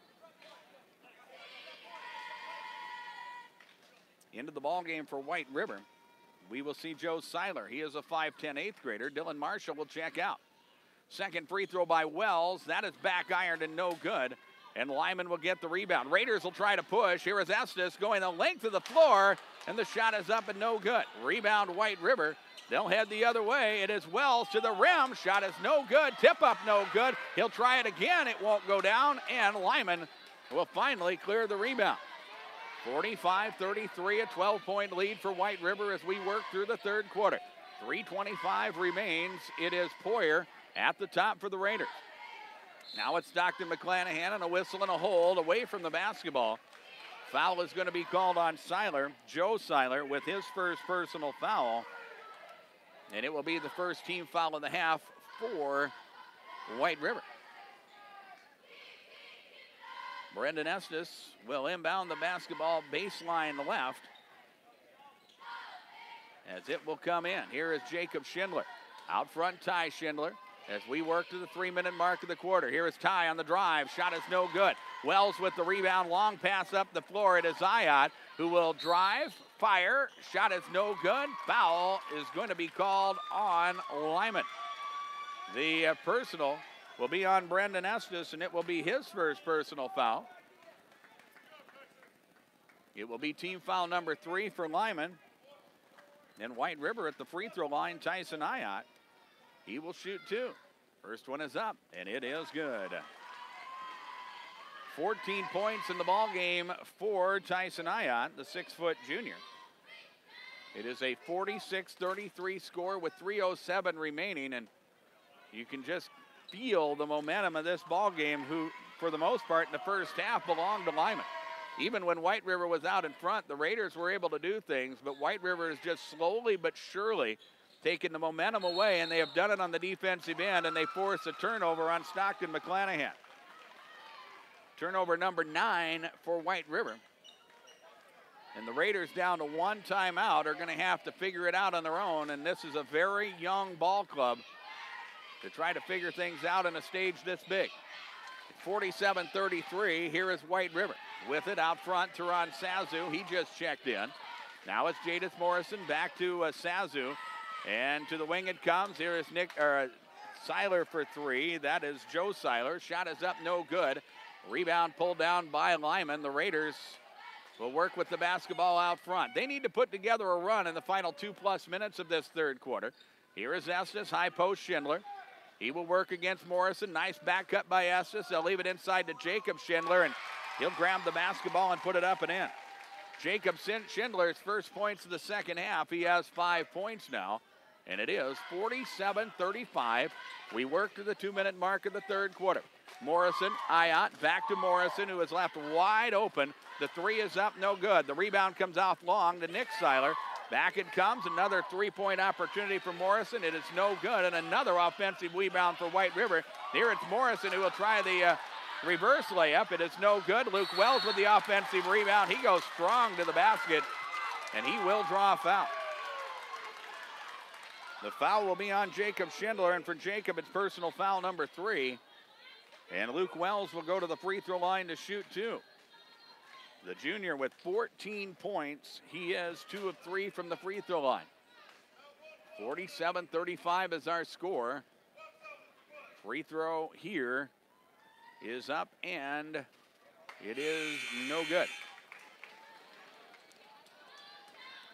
Into the ball game for White River, we will see Joe Seiler. He is a 5'10", 8th grader. Dylan Marshall will check out. Second free throw by Wells. That is back ironed and no good. And Lyman will get the rebound. Raiders will try to push. Here is Estes going the length of the floor, and the shot is up and no good. Rebound White River. They'll head the other way. It is Wells to the rim. Shot is no good. Tip up no good. He'll try it again. It won't go down, and Lyman will finally clear the rebound. 45-33, a 12-point lead for White River as we work through the third quarter. 3:25 remains. It is Poyer at the top for the Raiders. Now it's Stockton McClanahan, and a whistle and a hold away from the basketball. Foul is going to be called on Seiler, Joe Seiler, with his first personal foul. And it will be the first team foul in the half for White River. Brendan Estes will inbound the basketball baseline left as it will come in. Here is Jacob Schindler. Out front, Ty Schindler as we work to the 3-minute mark of the quarter. Here is Ty on the drive. Shot is no good. Wells with the rebound. Long pass up the floor. It is Zayat who will drive, fire. Shot is no good. Foul is going to be called on Lyman. The personal will be on Brendan Estes, and it will be his first personal foul. It will be team foul number 3 for Lyman. And White River at the free throw line, Tyson Ayat. He will shoot 2. First one is up, and it is good. 14 points in the ball game for Tyson Ayat, the 6-foot junior. It is a 46-33 score with 3:07 remaining, and you can just feel the momentum of this ball game, who, for the most part, in the first half belonged to Lyman. Even when White River was out in front, the Raiders were able to do things, but White River is just slowly but surely taking the momentum away, and they have done it on the defensive end, and they force a turnover on Stockton McClanahan. Turnover number 9 for White River. And the Raiders, down to 1 timeout, are going to have to figure it out on their own, and this is a very young ball club to try to figure things out in a stage this big. 47-33, here is White River. With it out front, Teron Sazu, he just checked in. Now it's Jadis Morrison back to Sazu, and to the wing it comes. Here is Seiler for 3. That is Joe Seiler. Shot is up, no good. Rebound pulled down by Lyman. The Raiders will work with the basketball out front. They need to put together a run in the final 2+ minutes of this third quarter. Here is Estes, high post Schindler. He will work against Morrison. Nice back cut by Estes. They'll leave it inside to Jacob Schindler, and he'll grab the basketball and put it up and in. Jacob Schindler's first points of the second half. He has 5 points now, and it is 47-35. We work to the 2-minute mark of the third quarter. Morrison, Ayat, back to Morrison, who is left wide open. The 3 is up, no good. The rebound comes off long to Nick Seiler. Back it comes, another 3-point opportunity for Morrison. It is no good, and another offensive rebound for White River. Here it's Morrison who will try the reverse layup. It is no good. Luke Wells with the offensive rebound. He goes strong to the basket, and he will draw a foul. The foul will be on Jacob Schindler, and for Jacob, it's personal foul number 3. And Luke Wells will go to the free throw line to shoot 2. The junior with 14 points. He is 2 of 3 from the free throw line. 47-35 is our score. Free throw here is up, and it is no good.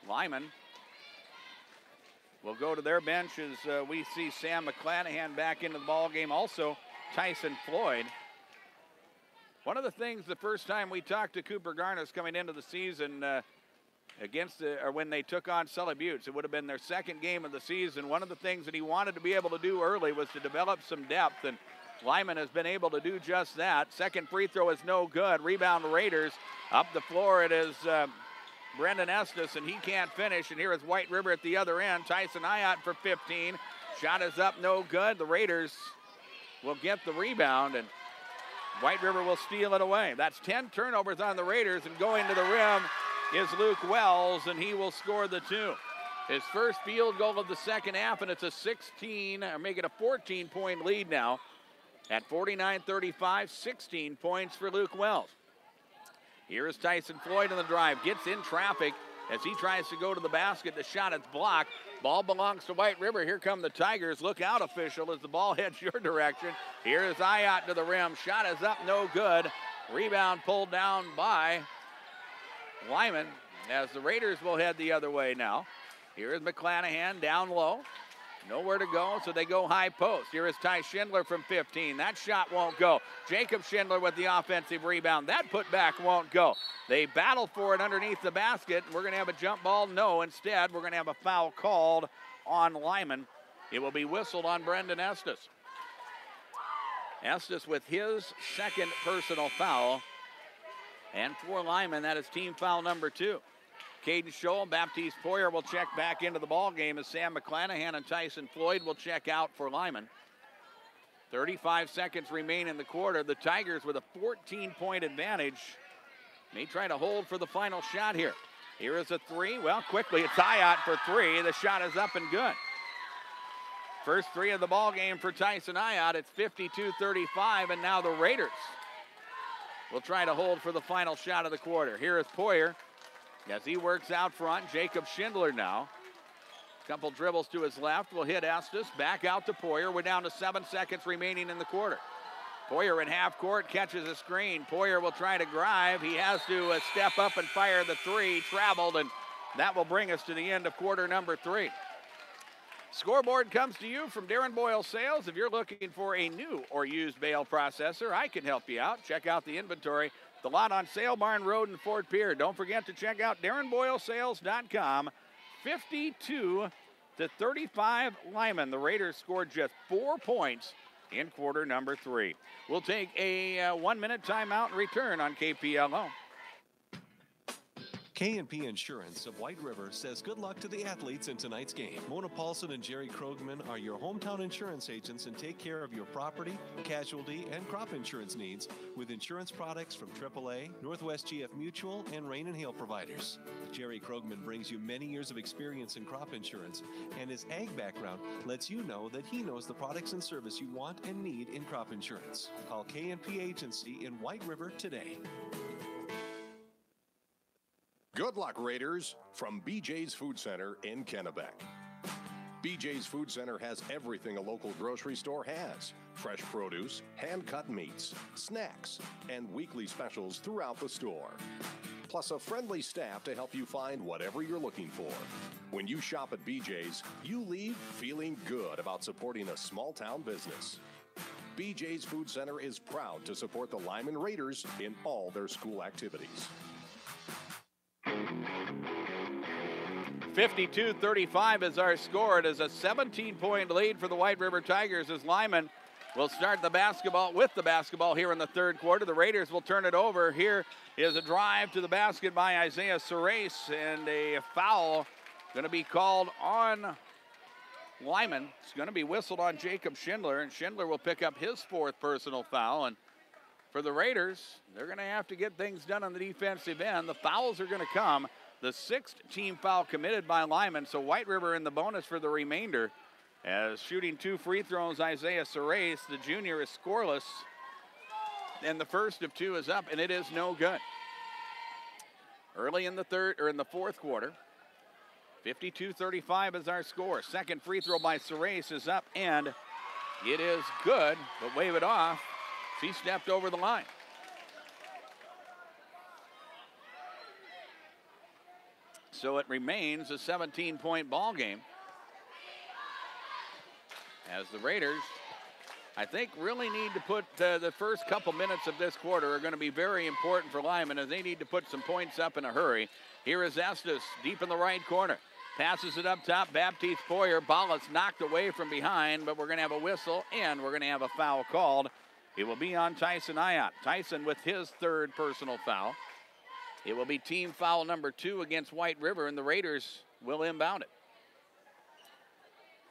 Lyman will go to their bench as we see Sam McClanahan back into the ball game. Also, Tyson Floyd. One of the things the first time we talked to Cooper Garnis coming into the season or when they took on Sully Buttes, it would have been their second game of the season. One of the things that he wanted to be able to do early was to develop some depth, and Lyman has been able to do just that. Second free throw is no good. Rebound Raiders. Up the floor it is Brendan Estes, and he can't finish. And here is White River at the other end. Tyson Ayat for 15. Shot is up, no good. The Raiders will get the rebound, and White River will steal it away. That's 10 turnovers on the Raiders, and going to the rim is Luke Wells, and he will score the 2. His first field goal of the second half, and it's a 14-point lead now At 49-35, 16 points for Luke Wells. Here is Tyson Floyd on the drive. Gets in traffic as he tries to go to the basket. The shot is blocked. Ball belongs to White River. Here come the Tigers. Look out, official, as the ball heads your direction. Here is Ayat to the rim. Shot is up, no good. Rebound pulled down by Lyman as the Raiders will head the other way now. Here is McClanahan down low. Nowhere to go, so they go high post. Here is Ty Schindler from 15. That shot won't go. Jacob Schindler with the offensive rebound. That putback won't go. They battle for it underneath the basket. We're going to have a jump ball. No, instead, we're going to have a foul called on Lyman. It will be whistled on Brendan Estes. Estes with his second personal foul. And for Lyman, that is team foul number 2. Caden Scholl, Baptiste Poyer will check back into the ball game as Sam McClanahan and Tyson Floyd will check out for Lyman. 35 seconds remain in the quarter. The Tigers with a 14-point advantage may try to hold for the final shot here. Here is a three. Well, quickly, it's Ayat for 3. The shot is up and good. First 3 of the ball game for Tyson Ayat. It's 52-35, and now the Raiders will try to hold for the final shot of the quarter. Here is Poyer. As he works out front, Jacob Schindler now. Couple dribbles to his left will hit Estes. Back out to Poyer. We're down to 7 seconds remaining in the quarter. Poyer in half court catches a screen. Poyer will try to drive. He has to step up and fire the 3. Traveled, and that will bring us to the end of quarter number 3. Scoreboard comes to you from Darren Boyle Sales. If you're looking for a new or used bale processor, I can help you out. Check out the inventory. The lot on Sale Barn Road in Fort Pierre. Don't forget to check out DarrenBoyleSales.com. 52-35 Lyman. The Raiders scored just 4 points in quarter number 3. We'll take a 1-minute timeout and return on KPLO. K&P Insurance of White River says good luck to the athletes in tonight's game. Mona Paulson and Jerry Krogman are your hometown insurance agents and take care of your property, casualty, and crop insurance needs with insurance products from AAA, Northwest GF Mutual, and Rain and Hail providers. Jerry Krogman brings you many years of experience in crop insurance, and his ag background lets you know that he knows the products and service you want and need in crop insurance. Call K&P Agency in White River today. Good luck, Raiders, from BJ's Food Center in Kennebec. BJ's Food Center has everything a local grocery store has. Fresh produce, hand-cut meats, snacks, and weekly specials throughout the store. Plus a friendly staff to help you find whatever you're looking for. When you shop at BJ's, you leave feeling good about supporting a small-town business. BJ's Food Center is proud to support the Lyman Raiders in all their school activities. 52-35 is our score. It is a 17-point lead for the White River Tigers as Lyman will start the basketball here in the third quarter. The Raiders will turn it over. Here is a drive to the basket by Isaiah Surace, and a foul going to be called on Lyman. It's going to be whistled on Jacob Schindler, and Schindler will pick up his 4th personal foul. And for the Raiders, they're going to have to get things done on the defensive end. The fouls are going to come. The 6th team foul committed by Lyman, so White River in the bonus for the remainder. As shooting 2 free throws, Isaiah Surace, the junior, is scoreless. And the first of 2 is up, and it is no good. Early in the fourth quarter, 52-35 is our score. Second free throw by Surace is up, and it is good, but wave it off. He stepped over the line. So it remains a 17-point ball game. As the Raiders, I think, really need to put the first couple minutes of this quarter are going to be very important for Lyman, as they need to put some points up in a hurry. Here is Estes deep in the right corner. Passes it up top. Baptiste Poyer. Ball is knocked away from behind, but we're going to have a whistle, and we're going to have a foul called. It will be on Tyson Ayat. Tyson with his 3rd personal foul. It will be team foul number 2 against White River, and the Raiders will inbound it.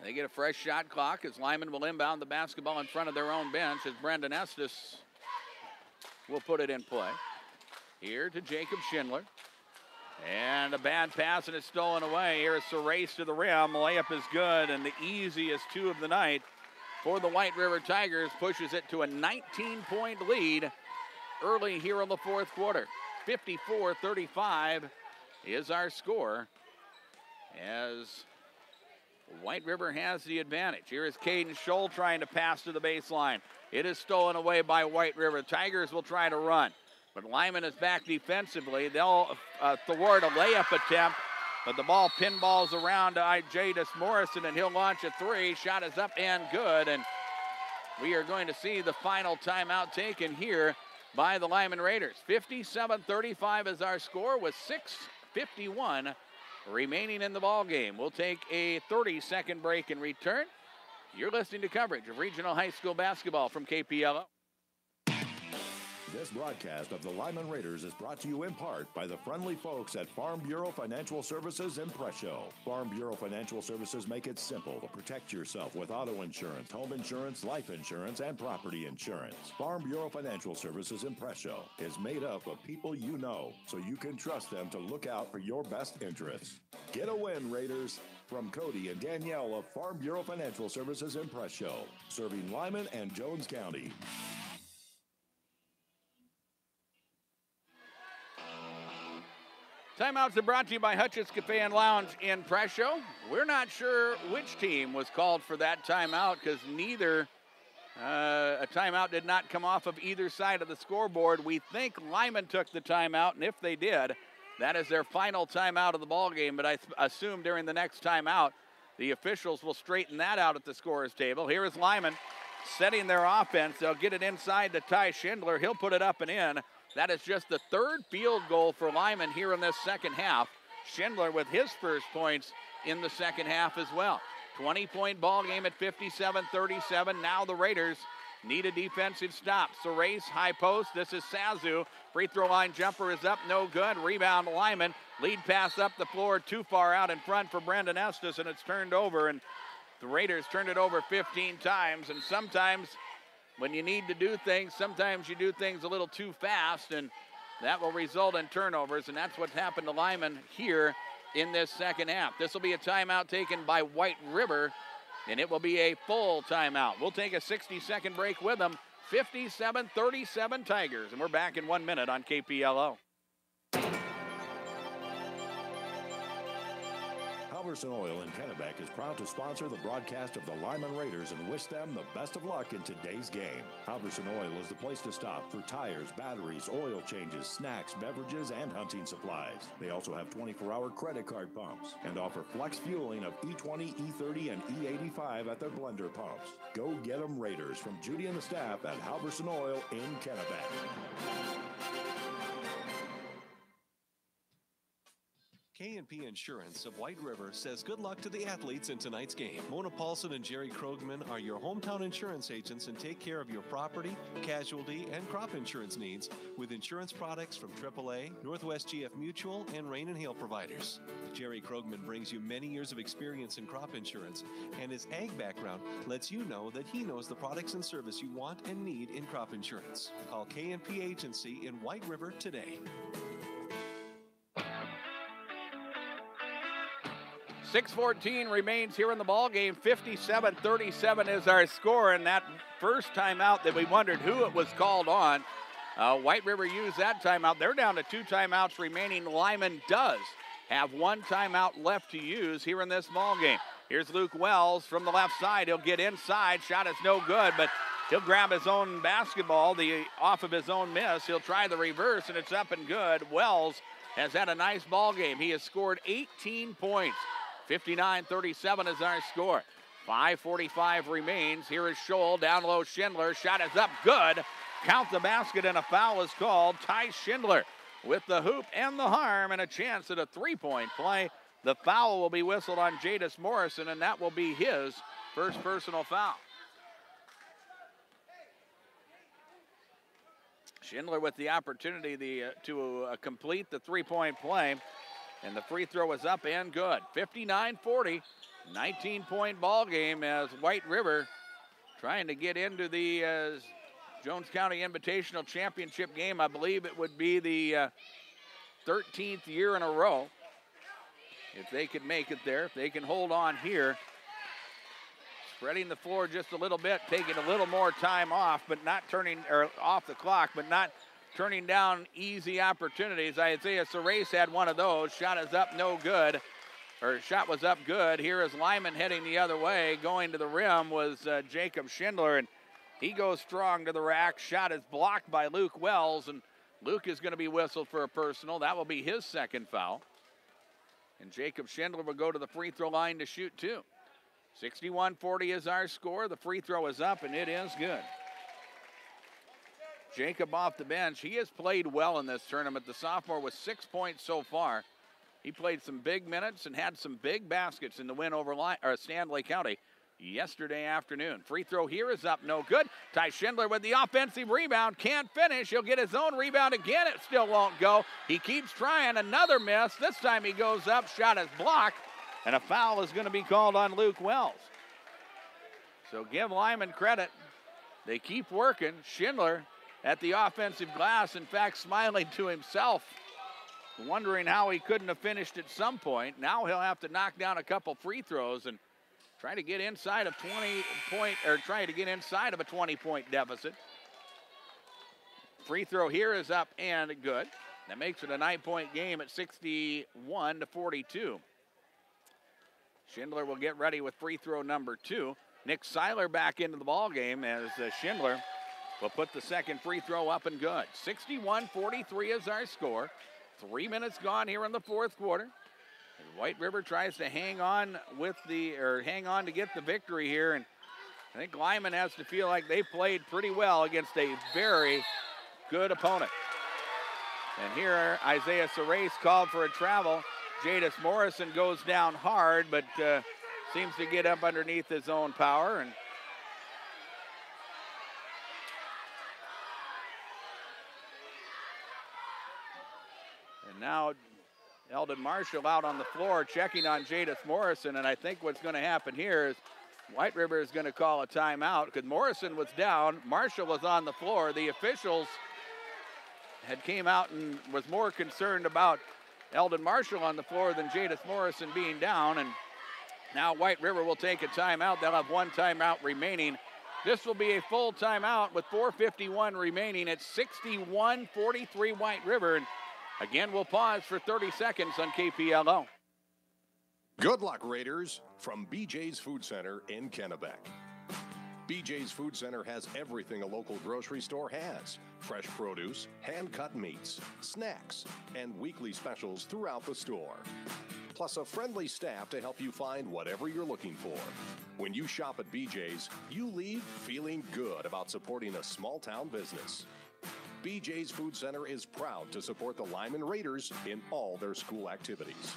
They get a fresh shot clock as Lyman will inbound the basketball in front of their own bench as Brendan Estes will put it in play. Here to Jacob Schindler. And a bad pass, and it's stolen away. Here is Surace to the rim. Layup is good, and the easiest 2 of the night for the White River Tigers, pushes it to a 19-point lead early here in the fourth quarter. 54-35 is our score as White River has the advantage. Here is Caden Scholl trying to pass to the baseline. It is stolen away by White River. Tigers will try to run, but Lyman is back defensively. They'll thwart a layup attempt, but the ball pinballs around to Jadis Morrison, and he'll launch a three. Shot is up and good, and we are going to see the final timeout taken here by the Lyman Raiders. 57-35 is our score with 6:51 remaining in the ball game. We'll take a 30-second break and return. You're listening to coverage of regional high school basketball from KPLO. This broadcast of the Lyman Raiders is brought to you in part by the friendly folks at Farm Bureau Financial Services in Presho. Farm Bureau Financial Services make it simple to protect yourself with auto insurance, home insurance, life insurance, and property insurance. Farm Bureau Financial Services in Presho is made up of people you know, so you can trust them to look out for your best interests. Get a win, Raiders. From Cody and Danielle of Farm Bureau Financial Services in Presho, serving Lyman and Jones County. Timeouts are brought to you by Hutchins Cafe and Lounge in Presho. We're not sure which team was called for that timeout because a timeout did not come off of either side of the scoreboard. We think Lyman took the timeout, and if they did, that is their final timeout of the ball game. But I assume during the next timeout, the officials will straighten that out at the scorer's table. Here is Lyman setting their offense. They'll get it inside to Ty Schindler. He'll put it up and in. That is just the third field goal for Lyman here in this second half. Schindler with his first points in the second half as well. 20-point ball game at 57-37. Now the Raiders need a defensive stop. Serace, high post. This is Sazu. Free throw line jumper is up, no good. Rebound Lyman. Lead pass up the floor, too far out in front for Brendan Estes, and it's turned over. And the Raiders turned it over 15 times, and sometimes when you need to do things, sometimes you do things a little too fast, and that will result in turnovers, and that's what's happened to Lyman here in this second half. This will be a timeout taken by White River, and it will be a full timeout. We'll take a 60-second break with them. 57-37 Tigers, and we're back in 1 minute on KPLO. Halverson Oil in Kennebec is proud to sponsor the broadcast of the Lyman Raiders and wish them the best of luck in today's game. Halverson Oil is the place to stop for tires, batteries, oil changes, snacks, beverages, and hunting supplies. They also have 24-hour credit card pumps and offer flex fueling of E20, E30, and E85 at their blender pumps. Go get them, Raiders, from Judy and the staff at Halverson Oil in Kennebec. K&P Insurance of White River says good luck to the athletes in tonight's game. Mona Paulson and Jerry Krogman are your hometown insurance agents and take care of your property, casualty, and crop insurance needs with insurance products from AAA, Northwest GF Mutual, and Rain and Hail providers. Jerry Krogman brings you many years of experience in crop insurance, and his ag background lets you know that he knows the products and service you want and need in crop insurance. Call K&P Agency in White River today. 6:14 remains here in the ball game. 57-37 is our score, and that first timeout that we wondered who it was called on, White River used that timeout. They're down to 2 timeouts remaining. Lyman does have 1 timeout left to use here in this ball game. Here's Luke Wells from the left side. He'll get inside. Shot is no good, but he'll grab his own basketball off of his own miss. He'll try the reverse, and it's up and good. Wells has had a nice ball game. He has scored 18 points. 59-37 is our score. 5:45 remains. Here is Scholl, down low Schindler. Shot is up, good. Count the basket, and a foul is called. Ty Schindler with the hoop and the harm, and a chance at a 3-point play. The foul will be whistled on Jadis Morrison, and that will be his first personal foul. Schindler with the opportunity to complete the 3-point play. And the free throw is up and good. 59-40, 19-point ball game as White River trying to get into the Jones County Invitational Championship game. I believe it would be the 13th year in a row if they could make it there. If they can hold on here. spreading the floor just a little bit, taking a little more time off, but not turning, or off the clock, but not turning down easy opportunities. Isaiah Sarace had one of those. Shot is up, no good. Or shot was up good. Here is Lyman heading the other way. Going to the rim was Jacob Schindler, and he goes strong to the rack. Shot is blocked by Luke Wells, and Luke is going to be whistled for a personal. That will be his second foul. And Jacob Schindler will go to the free throw line to shoot two. 61-40 is our score. The free throw is up, and it is good. Jacob off the bench. He has played well in this tournament. The sophomore with 6 points so far. He played some big minutes and had some big baskets in the win over Stanley County yesterday afternoon. Free throw here is up, no good. Ty Schindler with the offensive rebound, can't finish. He'll get his own rebound again. It still won't go. He keeps trying, another miss. This time he goes up, shot is blocked, and a foul is going to be called on Luke Wells. So give Lyman credit. They keep working. Schindler at the offensive glass, in fact, smiling to himself, wondering how he couldn't have finished at some point. Now he'll have to knock down a couple free throws and try to get inside of 20-point deficit. Free throw here is up and good. That makes it a 9-point game at 61-42. Schindler will get ready with free throw number 2. Nick Seiler back into the ball game as Schindler will put the second free throw up and good. 61-43 is our score. 3 minutes gone here in the fourth quarter. And White River tries to hang on to get the victory here, and I think Lyman has to feel like they played pretty well against a very good opponent. And here Isaiah Sarace called for a travel. Jadis Morrison goes down hard, but seems to get up underneath his own power. And now Eldon Marshall out on the floor checking on Jadis Morrison, and I think what's going to happen here is White River is going to call a timeout because Morrison was down, Marshall was on the floor. The officials had came out and was more concerned about Eldon Marshall on the floor than Jadis Morrison being down, and now White River will take a timeout. They'll have one timeout remaining. This will be a full timeout with 4:51 remaining. It's 61-43 White River. And again, we'll pause for 30 seconds on KPLO. Good luck, Raiders, from BJ's Food Center in Kennebec. BJ's Food Center has everything a local grocery store has. Fresh produce, hand-cut meats, snacks, and weekly specials throughout the store. Plus a friendly staff to help you find whatever you're looking for. When you shop at BJ's, you leave feeling good about supporting a small-town business. BJ's Food Center is proud to support the Lyman Raiders in all their school activities.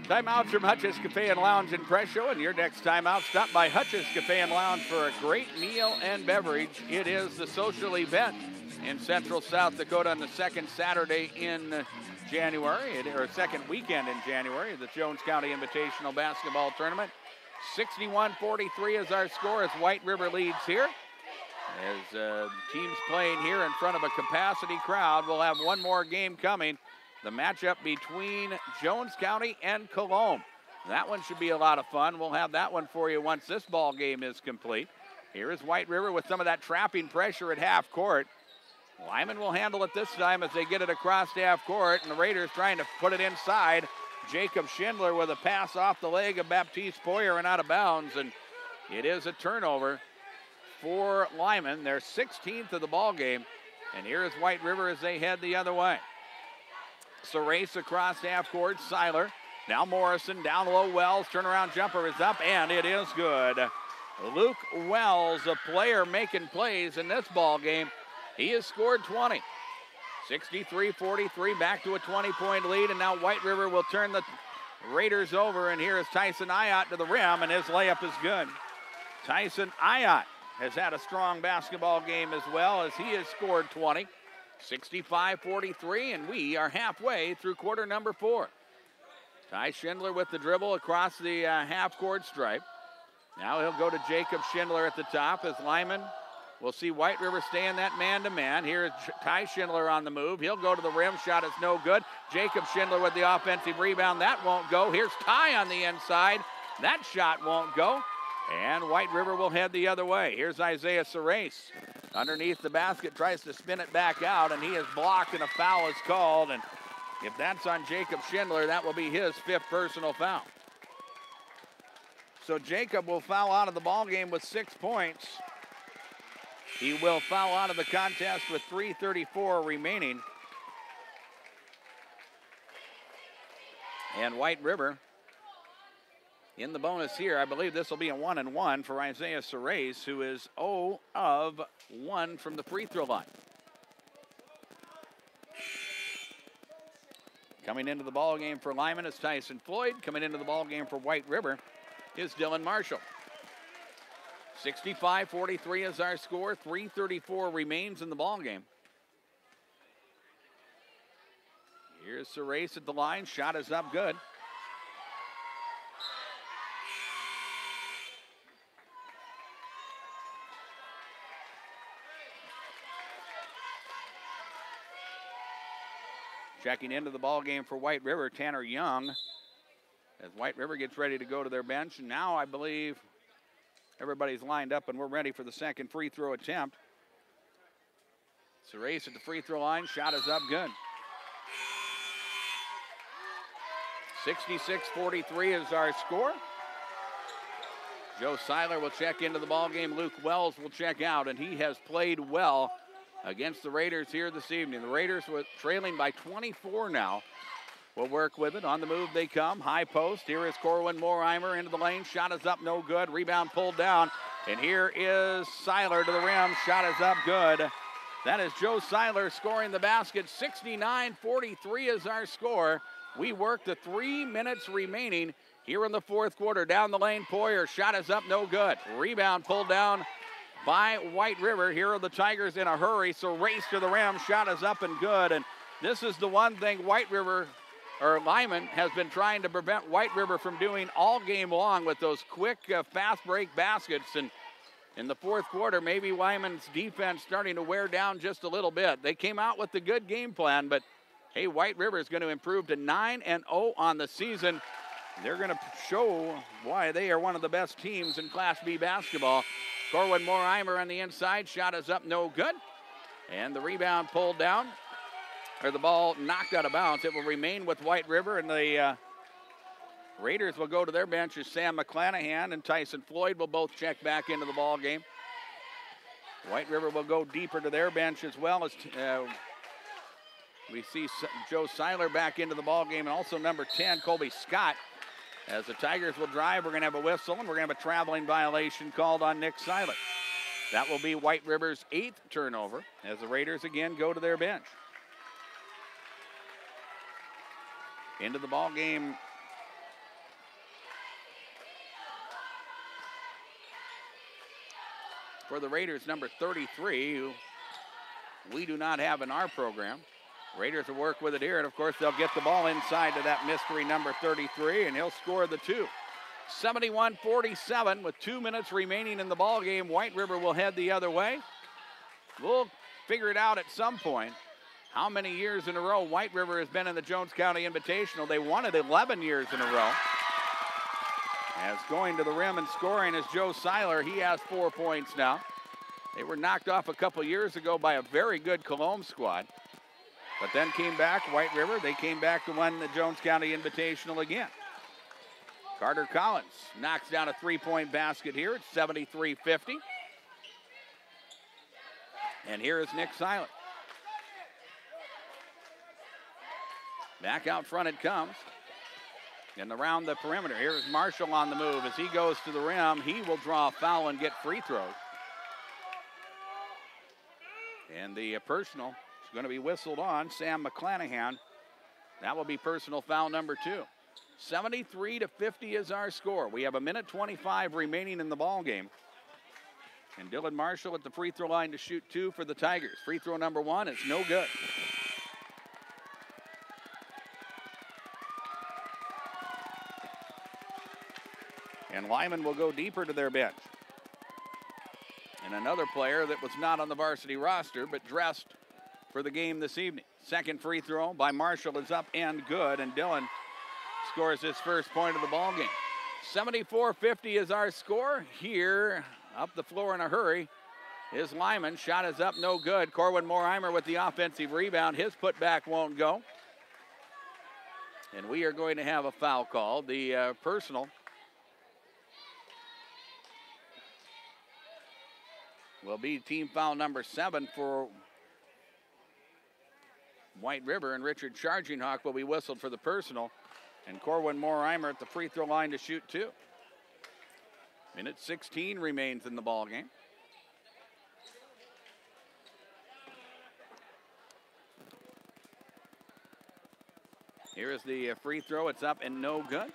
Timeouts from Hutch's Cafe and Lounge in Presho, and your next timeout, stop by Hutch's Cafe and Lounge for a great meal and beverage. It is the social event in Central South Dakota on the second Saturday in January, or second weekend in January, the Jones County Invitational Basketball Tournament. 61-43 is our score as White River leads here. As teams playing here in front of a capacity crowd, we'll have one more game coming. The matchup between Jones County and Cologne. That one should be a lot of fun. We'll have that one for you once this ball game is complete. Here is White River with some of that trapping pressure at half court. Lyman will handle it this time as they get it across half court, and the Raiders trying to put it inside. Jacob Schindler with a pass off the leg of Baptiste Poyer and out of bounds, and it is a turnover for Lyman, their 16th of the ball game. And here is White River as they head the other way. Sarace across half court, Seiler. Now Morrison, down low, Wells, turnaround jumper is up, and it is good. Luke Wells, a player making plays in this ball game. He has scored 20. 63-43, back to a 20-point lead, and now White River will turn the Raiders over, and here is Tyson Ayotte to the rim, and his layup is good. Tyson Ayotte has had a strong basketball game as well as he has scored 20. 65-43, and we are halfway through quarter number 4. Ty Schindler with the dribble across the half-court stripe. Now he'll go to Jacob Schindler at the top as Lyman We'll see White River stay in that man-to-man. Here's Ty Schindler on the move. He'll go to the rim. Shot is no good. Jacob Schindler with the offensive rebound. That won't go. Here's Ty on the inside. That shot won't go. And White River will head the other way. Here's Isaiah Serace. Underneath the basket, tries to spin it back out, and he is blocked, and a foul is called. And if that's on Jacob Schindler, that will be his 5th personal foul. So Jacob will foul out of the ball game with 6 points. He will foul out of the contest with 3:34 remaining. And White River in the bonus here. I believe this will be a 1-and-1 for Isaiah Serace, who is 0 of 1 from the free throw line. Coming into the ball game for Lyman is Tyson Floyd. Coming into the ball game for White River is Dylan Marshall. 65-43 is our score. 3:34 remains in the ball game. Here's Serace at the line. Shot is up good. Checking into the ball game for White River, Tanner Young, as White River gets ready to go to their bench. And now I believe everybody's lined up and we're ready for the second free throw attempt. Serace at the free throw line. Shot is up good. 66-43 is our score. Joe Seiler will check into the ball game. Luke Wells will check out, and he has played well against the Raiders here this evening. The Raiders were trailing by 24 now. Will work with it. On the move they come. High post. Here is Corwin Morheimer into the lane. Shot is up, no good. Rebound pulled down. And here is Seiler to the rim. Shot is up, good. That is Joe Seiler scoring the basket. 69-43 is our score. We work the 3 minutes remaining here in the fourth quarter. Down the lane, Poyer. Shot is up, no good. Rebound pulled down by White River. Here are the Tigers in a hurry, so race to the rim. Shot is up and good. And this is the one thing Lyman has been trying to prevent White River from doing all game long with those quick, fast break baskets. And in the fourth quarter, maybe Lyman's defense starting to wear down just a little bit. They came out with the good game plan, but hey, White River is going to improve to 9-0 on the season. They're going to show why they are one of the best teams in Class B basketball. Corwin Morheimer on the inside. Shot is up, no good. And the rebound pulled down, or the ball knocked out of bounds. It will remain with White River, and the Raiders will go to their benches. Sam McClanahan and Tyson Floyd will both check back into the ball game. White River will go deeper to their bench as well as we see Joe Seiler back into the ball game, and also number 10, Colby Scott. As the Tigers will drive, we're going to have a whistle, and we're going to have a traveling violation called on Nick Seiler. That will be White River's 8th turnover as the Raiders again go to their bench. Into the ball game for the Raiders, number 33, who we do not have in our program. Raiders will work with it here, and of course they'll get the ball inside to that mystery number 33, and he'll score the 2. 71-47 with 2 minutes remaining in the ball game. White River will head the other way. We'll figure it out at some point. How many years in a row White River has been in the Jones County Invitational? They won it 11 years in a row. As going to the rim and scoring is Joe Seiler. He has 4 points now. They were knocked off a couple years ago by a very good Cologne squad. But then came back, White River. They came back to win the Jones County Invitational again. Carter Collins knocks down a three-point basket here at 73-50. And here is Nick Seiler. Back out front it comes. And around the perimeter, here is Marshall on the move. As he goes to the rim, he will draw a foul and get free throws. And the personal is going to be whistled on Sam McClanahan. That will be personal foul number 2. 73-50 is our score. We have 1:25 remaining in the ball game. And Dylan Marshall at the free throw line to shoot 2 for the Tigers. Free throw number 1 is no good. And Lyman will go deeper to their bench. And another player that was not on the varsity roster but dressed for the game this evening. Second free throw by Marshall is up and good, and Dillon scores his first point of the ball game. 74-50 is our score. Here, up the floor in a hurry, is Lyman. Shot is up, no good. Corwin Morheimer with the offensive rebound. His putback won't go. And we are going to have a foul called. The personal will be team foul number 7 for White River, and Richard Charging Hawk will be whistled for the personal. And Corwin Morheimer at the free throw line to shoot 2. Minute 16 remains in the ball game. Here is the free throw. It's up and no good.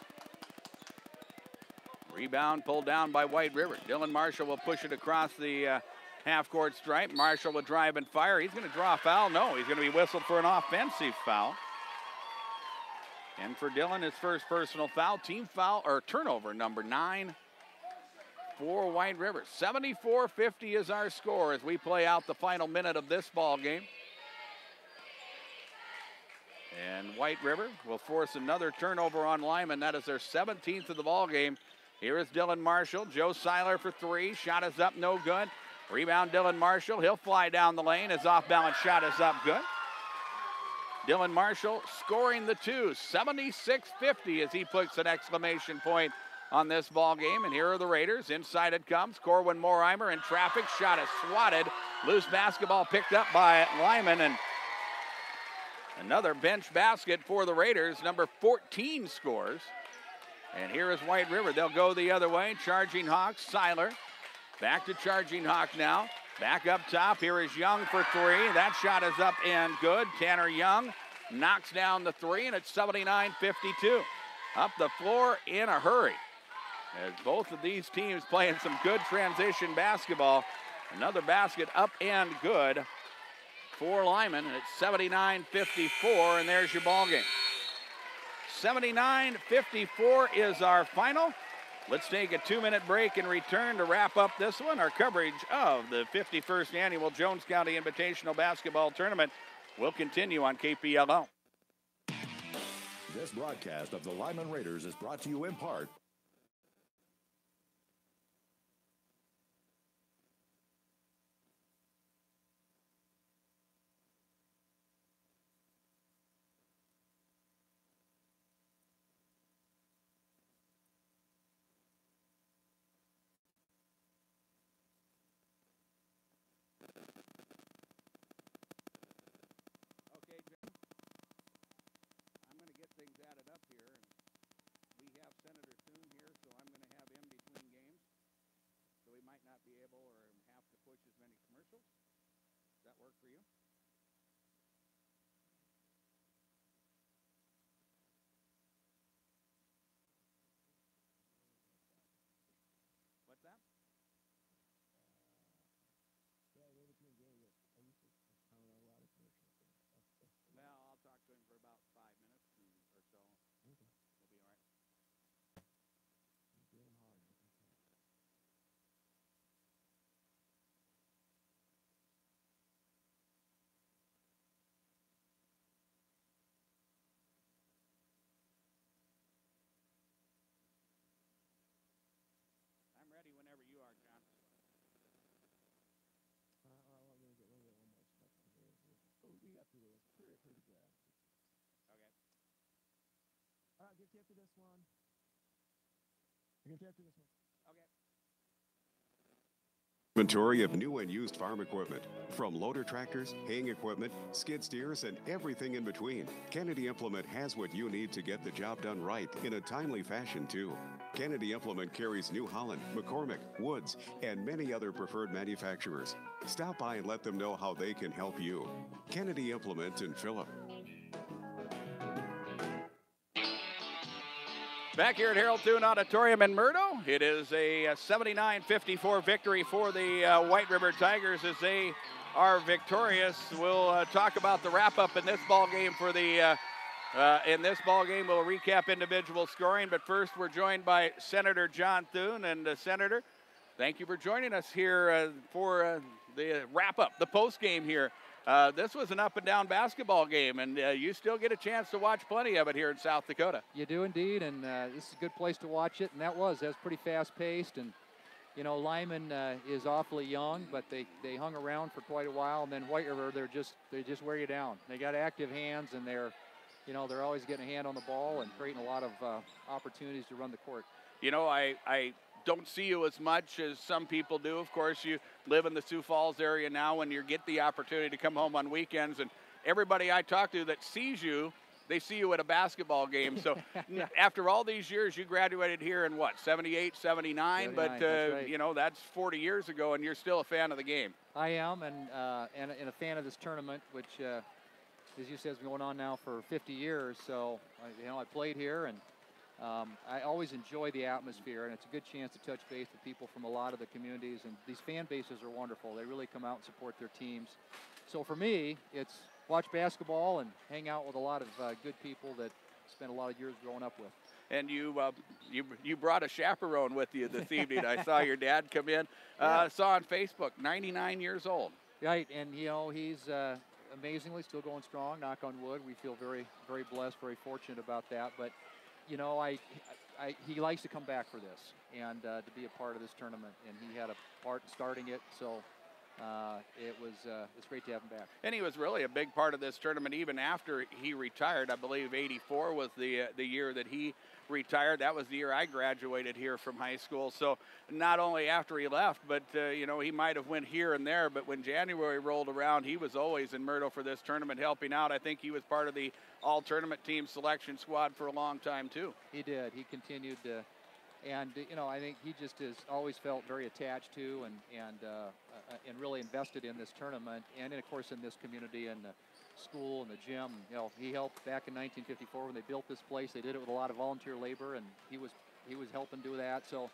Rebound pulled down by White River. Dylan Marshall will push it across the half-court stripe. Marshall will drive and fire. He's going to draw a foul. No, he's going to be whistled for an offensive foul. And for Dylan, his first personal foul, team foul, or turnover number 9 for White River. 74-50 is our score as we play out the final minute of this ball game. And White River will force another turnover on Lyman. That is their 17th of the ball game. Here is Dylan Marshall. Joe Seiler for 3. Shot is up, no good. Rebound, Dylan Marshall. He'll fly down the lane. His off-balance shot is up, good. Dylan Marshall scoring the 2. 76-50 as he puts an exclamation point on this ball game. And here are the Raiders. Inside it comes. Corwin Morheimer in traffic. Shot is swatted. Loose basketball picked up by Lyman. And another bench basket for the Raiders. Number 14 scores. And here is White River. They'll go the other way. Charging Hawk, Seiler. Back to Charging Hawk now. Back up top. Here is Young for 3. That shot is up and good. Tanner Young knocks down the 3, and it's 79-52. Up the floor in a hurry. As both of these teams playing some good transition basketball. Another basket up and good for Lyman, and it's 79-54, and there's your ball game. 79-54 is our final. Let's take a 2-minute break and return to wrap up this one. Our coverage of the 51st Annual Jones County Invitational Basketball Tournament will continue on KPLO. This broadcast of the Lyman Raiders is brought to you in part things added up here, and we have Senator Thune here, so I'm going to have him between games. So we might not be able or have to push as many commercials. Does that work for you? What's that? Yeah, in between games, I used to count on a lot of commercials. Well, I'll talk to him for about 5 minutes or so. Okay. We'll be all right. Damn hard. I'm ready whenever you are, John. I'm going to get one more stuff on here. We got through this pretty good. Okay. I'll get you after this one. I'll get you after this one. Okay. Inventory of new and used farm equipment. From loader tractors, haying equipment, skid steers, and everything in between. Kennedy Implement has what you need to get the job done right in a timely fashion, too. Kennedy Implement carries New Holland, McCormick, Woods, and many other preferred manufacturers. Stop by and let them know how they can help you. Kennedy Implement in Phillip. Back here at Harold Thune Auditorium in Murdo, it is a 79-54 victory for the White River Tigers as they are victorious. We'll talk about the wrap-up in this ball game for the in this ball game. We'll recap individual scoring, but first we're joined by Senator John Thune. And Senator, Thank you for joining us here for the wrap-up, the post-game here. This was an up-and-down basketball game, and you still get a chance to watch plenty of it here in South Dakota. You do indeed, and this is a good place to watch it, and that was pretty fast-paced. And you know, Lyman is awfully young, but they hung around for quite a while. And then White River, they just wear you down. They got active hands, and they're always getting a hand on the ball and creating a lot of opportunities to run the court. You know, I don't see you as much as some people do. Of course, you live in the Sioux Falls area now, and you get the opportunity to come home on weekends. And everybody I talk to that sees you, they see you at a basketball game. So Yeah. After all these years, you graduated here in what, 78, 79? But, that's right. you know, that's 40 years ago, and you're still a fan of the game. I am, and a fan of this tournament, which, as you said, has been going on now for 50 years. So, I played here, and I always enjoy the atmosphere, and it's a good chance to touch base with people from a lot of the communities. And these fan bases are wonderful. They really come out and support their teams. So for me, it's watch basketball and hang out with a lot of good people that spent a lot of years growing up with. And you brought a chaperone with you this evening. I saw your dad come in. Saw on Facebook, 99 years old. Right, and he's amazingly still going strong. Knock on wood. We feel very, very blessed, very fortunate about that. But he likes to come back for this and to be a part of this tournament, and he had a part in starting it. So it's great to have him back. And he was really a big part of this tournament even after he retired. I believe '84 was the year that he retired. That was the year I graduated here from high school. So not only after he left, but he might have went here and there, but when January rolled around, he was always in Myrtle for this tournament helping out. I think he was part of the all-tournament team selection squad for a long time too. He did. He continued to, and I think he just has always felt very attached to and really invested in this tournament, and of course in this community and the school and the gym. He helped back in 1954 when they built this place. They did it with a lot of volunteer labor, and he was helping do that. So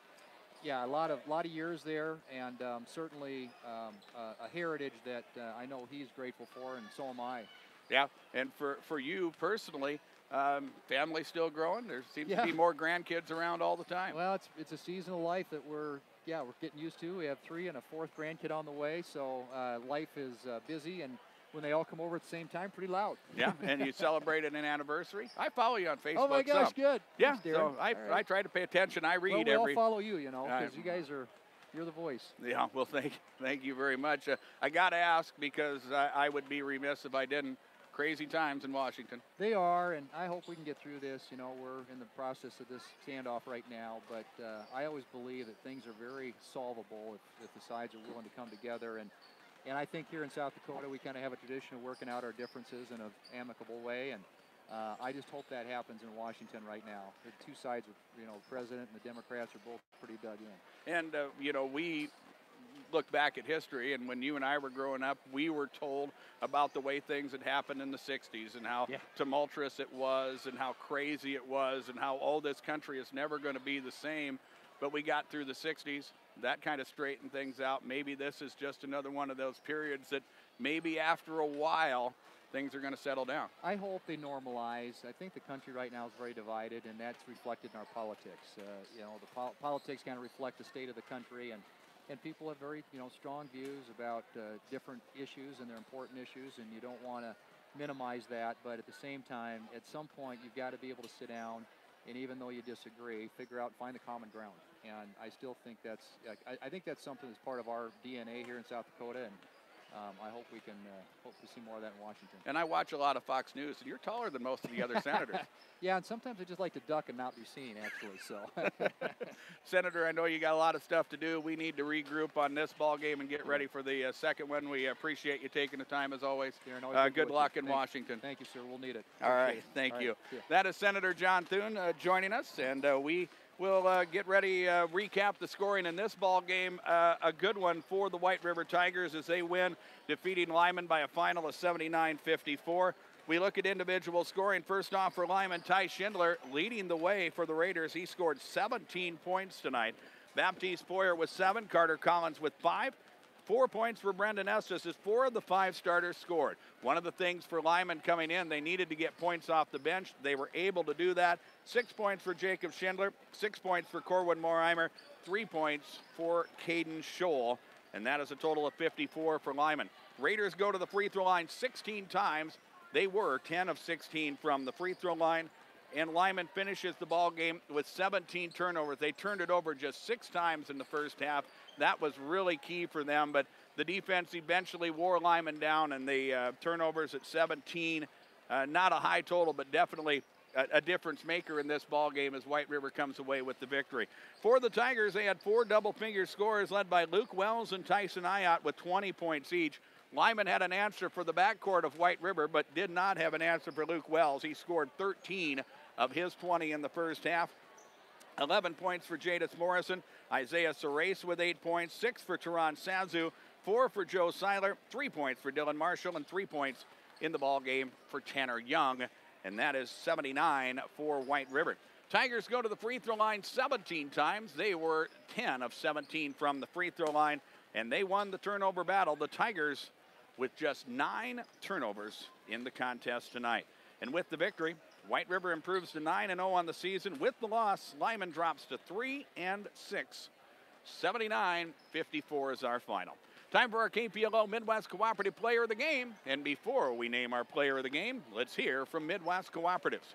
yeah, a lot of years there, and certainly a heritage that I know he's grateful for, and so am I. Yeah, and for you personally, family still growing? There seems to be more grandkids around all the time. Well, it's a season of life that we're getting used to. We have 3 and a 4th grandkid on the way, so life is busy, and when they all come over at the same time, pretty loud. Yeah, and you celebrated an anniversary. I follow you on Facebook. Oh my gosh, good. Yeah, thanks, so I try to pay attention. I read well, we all follow you, because you guys you're the voice. Yeah, well, thank you very much. I got to ask, because I would be remiss if I didn't. Crazy times in Washington. They are, and I hope we can get through this. We're in the process of this standoff right now, but I always believe that things are very solvable if the sides are willing to come together. And I think here in South Dakota, we kind of have a tradition of working out our differences in an amicable way, and I just hope that happens in Washington right now. The two sides, the president and the Democrats are both pretty dug in. And, we look back at history, and when you and I were growing up, we were told about the way things had happened in the 60s and how tumultuous it was and how crazy it was and how, this country is never going to be the same. But we got through the 60s. That kind of straightened things out. Maybe this is just another one of those periods that maybe after a while things are going to settle down. I hope they normalize. I think the country right now is very divided, and that's reflected in our politics. The politics kind of reflect the state of the country, and people have very, strong views about different issues, and they're important issues, and you don't want to minimize that. But at the same time, at some point, you've got to be able to sit down, and even though you disagree, figure out, find the common ground. And I still think I think that's something that's part of our DNA here in South Dakota, and I hope we can hope to see more of that in Washington. And I watch a lot of Fox News, and you're taller than most of the other senators. Yeah, and sometimes I just like to duck and not be seen, actually. So, Senator, I know you got a lot of stuff to do. We need to regroup on this ball game and get ready for the second one. We appreciate you taking the time, as always. Good luck in Washington. Thank you, sir. We'll need it. All right, thank you. That is Senator John Thune joining us, and we'll get ready, recap the scoring in this ball game. A good one for the White River Tigers as they win, defeating Lyman by a final of 79-54. We look at individual scoring. First off for Lyman, Ty Schindler leading the way for the Raiders. He scored 17 points tonight. Baptiste Poyer with 7, Carter Collins with 5, 4 points for Brendan Estes as 4 of the 5 starters scored. One of the things for Lyman coming in, they needed to get points off the bench. They were able to do that. 6 points for Jacob Schindler, 6 points for Corwin Morheimer, 3 points for Caden Scholl, and that is a total of 54 for Lyman. Raiders go to the free throw line 16 times. They were 10 of 16 from the free throw line, and Lyman finishes the ball game with 17 turnovers. They turned it over just 6 times in the first half. That was really key for them, but the defense eventually wore Lyman down, and the turnovers at 17, not a high total, but definitely a difference maker in this ball game as White River comes away with the victory. For the Tigers, they had 4 double-figure scorers led by Luke Wells and Tyson Ayat with 20 points each. Lyman had an answer for the backcourt of White River, but did not have an answer for Luke Wells. He scored 13 of his 20 in the first half. 11 points for Jadis Morrison. Isaiah Serace with 8 points. 6 for Teron Sazu. 4 for Joe Seiler. 3 points for Dylan Marshall. And 3 points in the ball game for Tanner Young. And that is 79 for White River. Tigers go to the free throw line 17 times. They were 10 of 17 from the free throw line. And they won the turnover battle. The Tigers with just 9 turnovers in the contest tonight. And with the victory, White River improves to 9-0 on the season. With the loss, Lyman drops to 3-6. 79-54 is our final. Time for our KPLO Midwest Cooperative Player of the Game. And before we name our Player of the Game, let's hear from Midwest Cooperatives.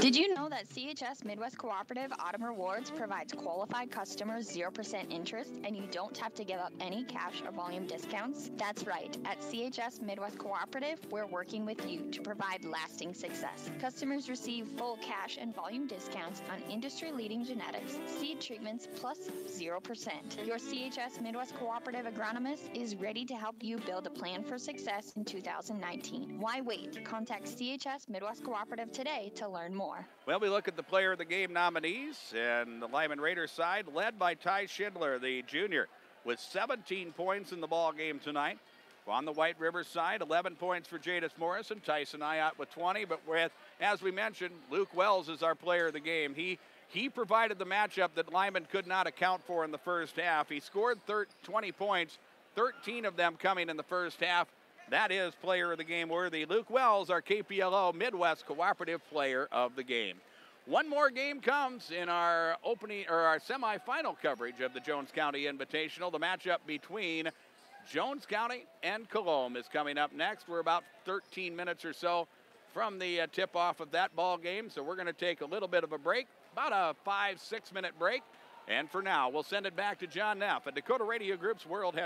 Did you know that CHS Midwest Cooperative Autumn Rewards provides qualified customers 0% interest and you don't have to give up any cash or volume discounts? That's right. At CHS Midwest Cooperative, we're working with you to provide lasting success. Customers receive full cash and volume discounts on industry-leading genetics, seed treatments, plus 0%. Your CHS Midwest Cooperative agronomist is ready to help you build a plan for success in 2019. Why wait? Contact CHS Midwest Cooperative today to learn more. Well, we look at the Player of the Game nominees, and the Lyman Raiders side led by Ty Schindler, the junior, with 17 points in the ball game tonight. On the White River side, 11 points for Jadis Morrison, Tyson Ayat with 20, but with, as we mentioned, Luke Wells is our Player of the Game. He provided the matchup that Lyman could not account for in the first half. He scored 20 points, 13 of them coming in the first half. That is Player of the Game worthy. Luke Wells, our KPLO Midwest Cooperative Player of the Game. One more game comes in our opening or our semifinal coverage of the Jones County Invitational. The matchup between Jones County and Colombe is coming up next. We're about 13 minutes or so from the tip-off of that ball game, so we're going to take a little bit of a break, about a 5-6 minute break. And for now, we'll send it back to John Neff at Dakota Radio Group's World Headquarters.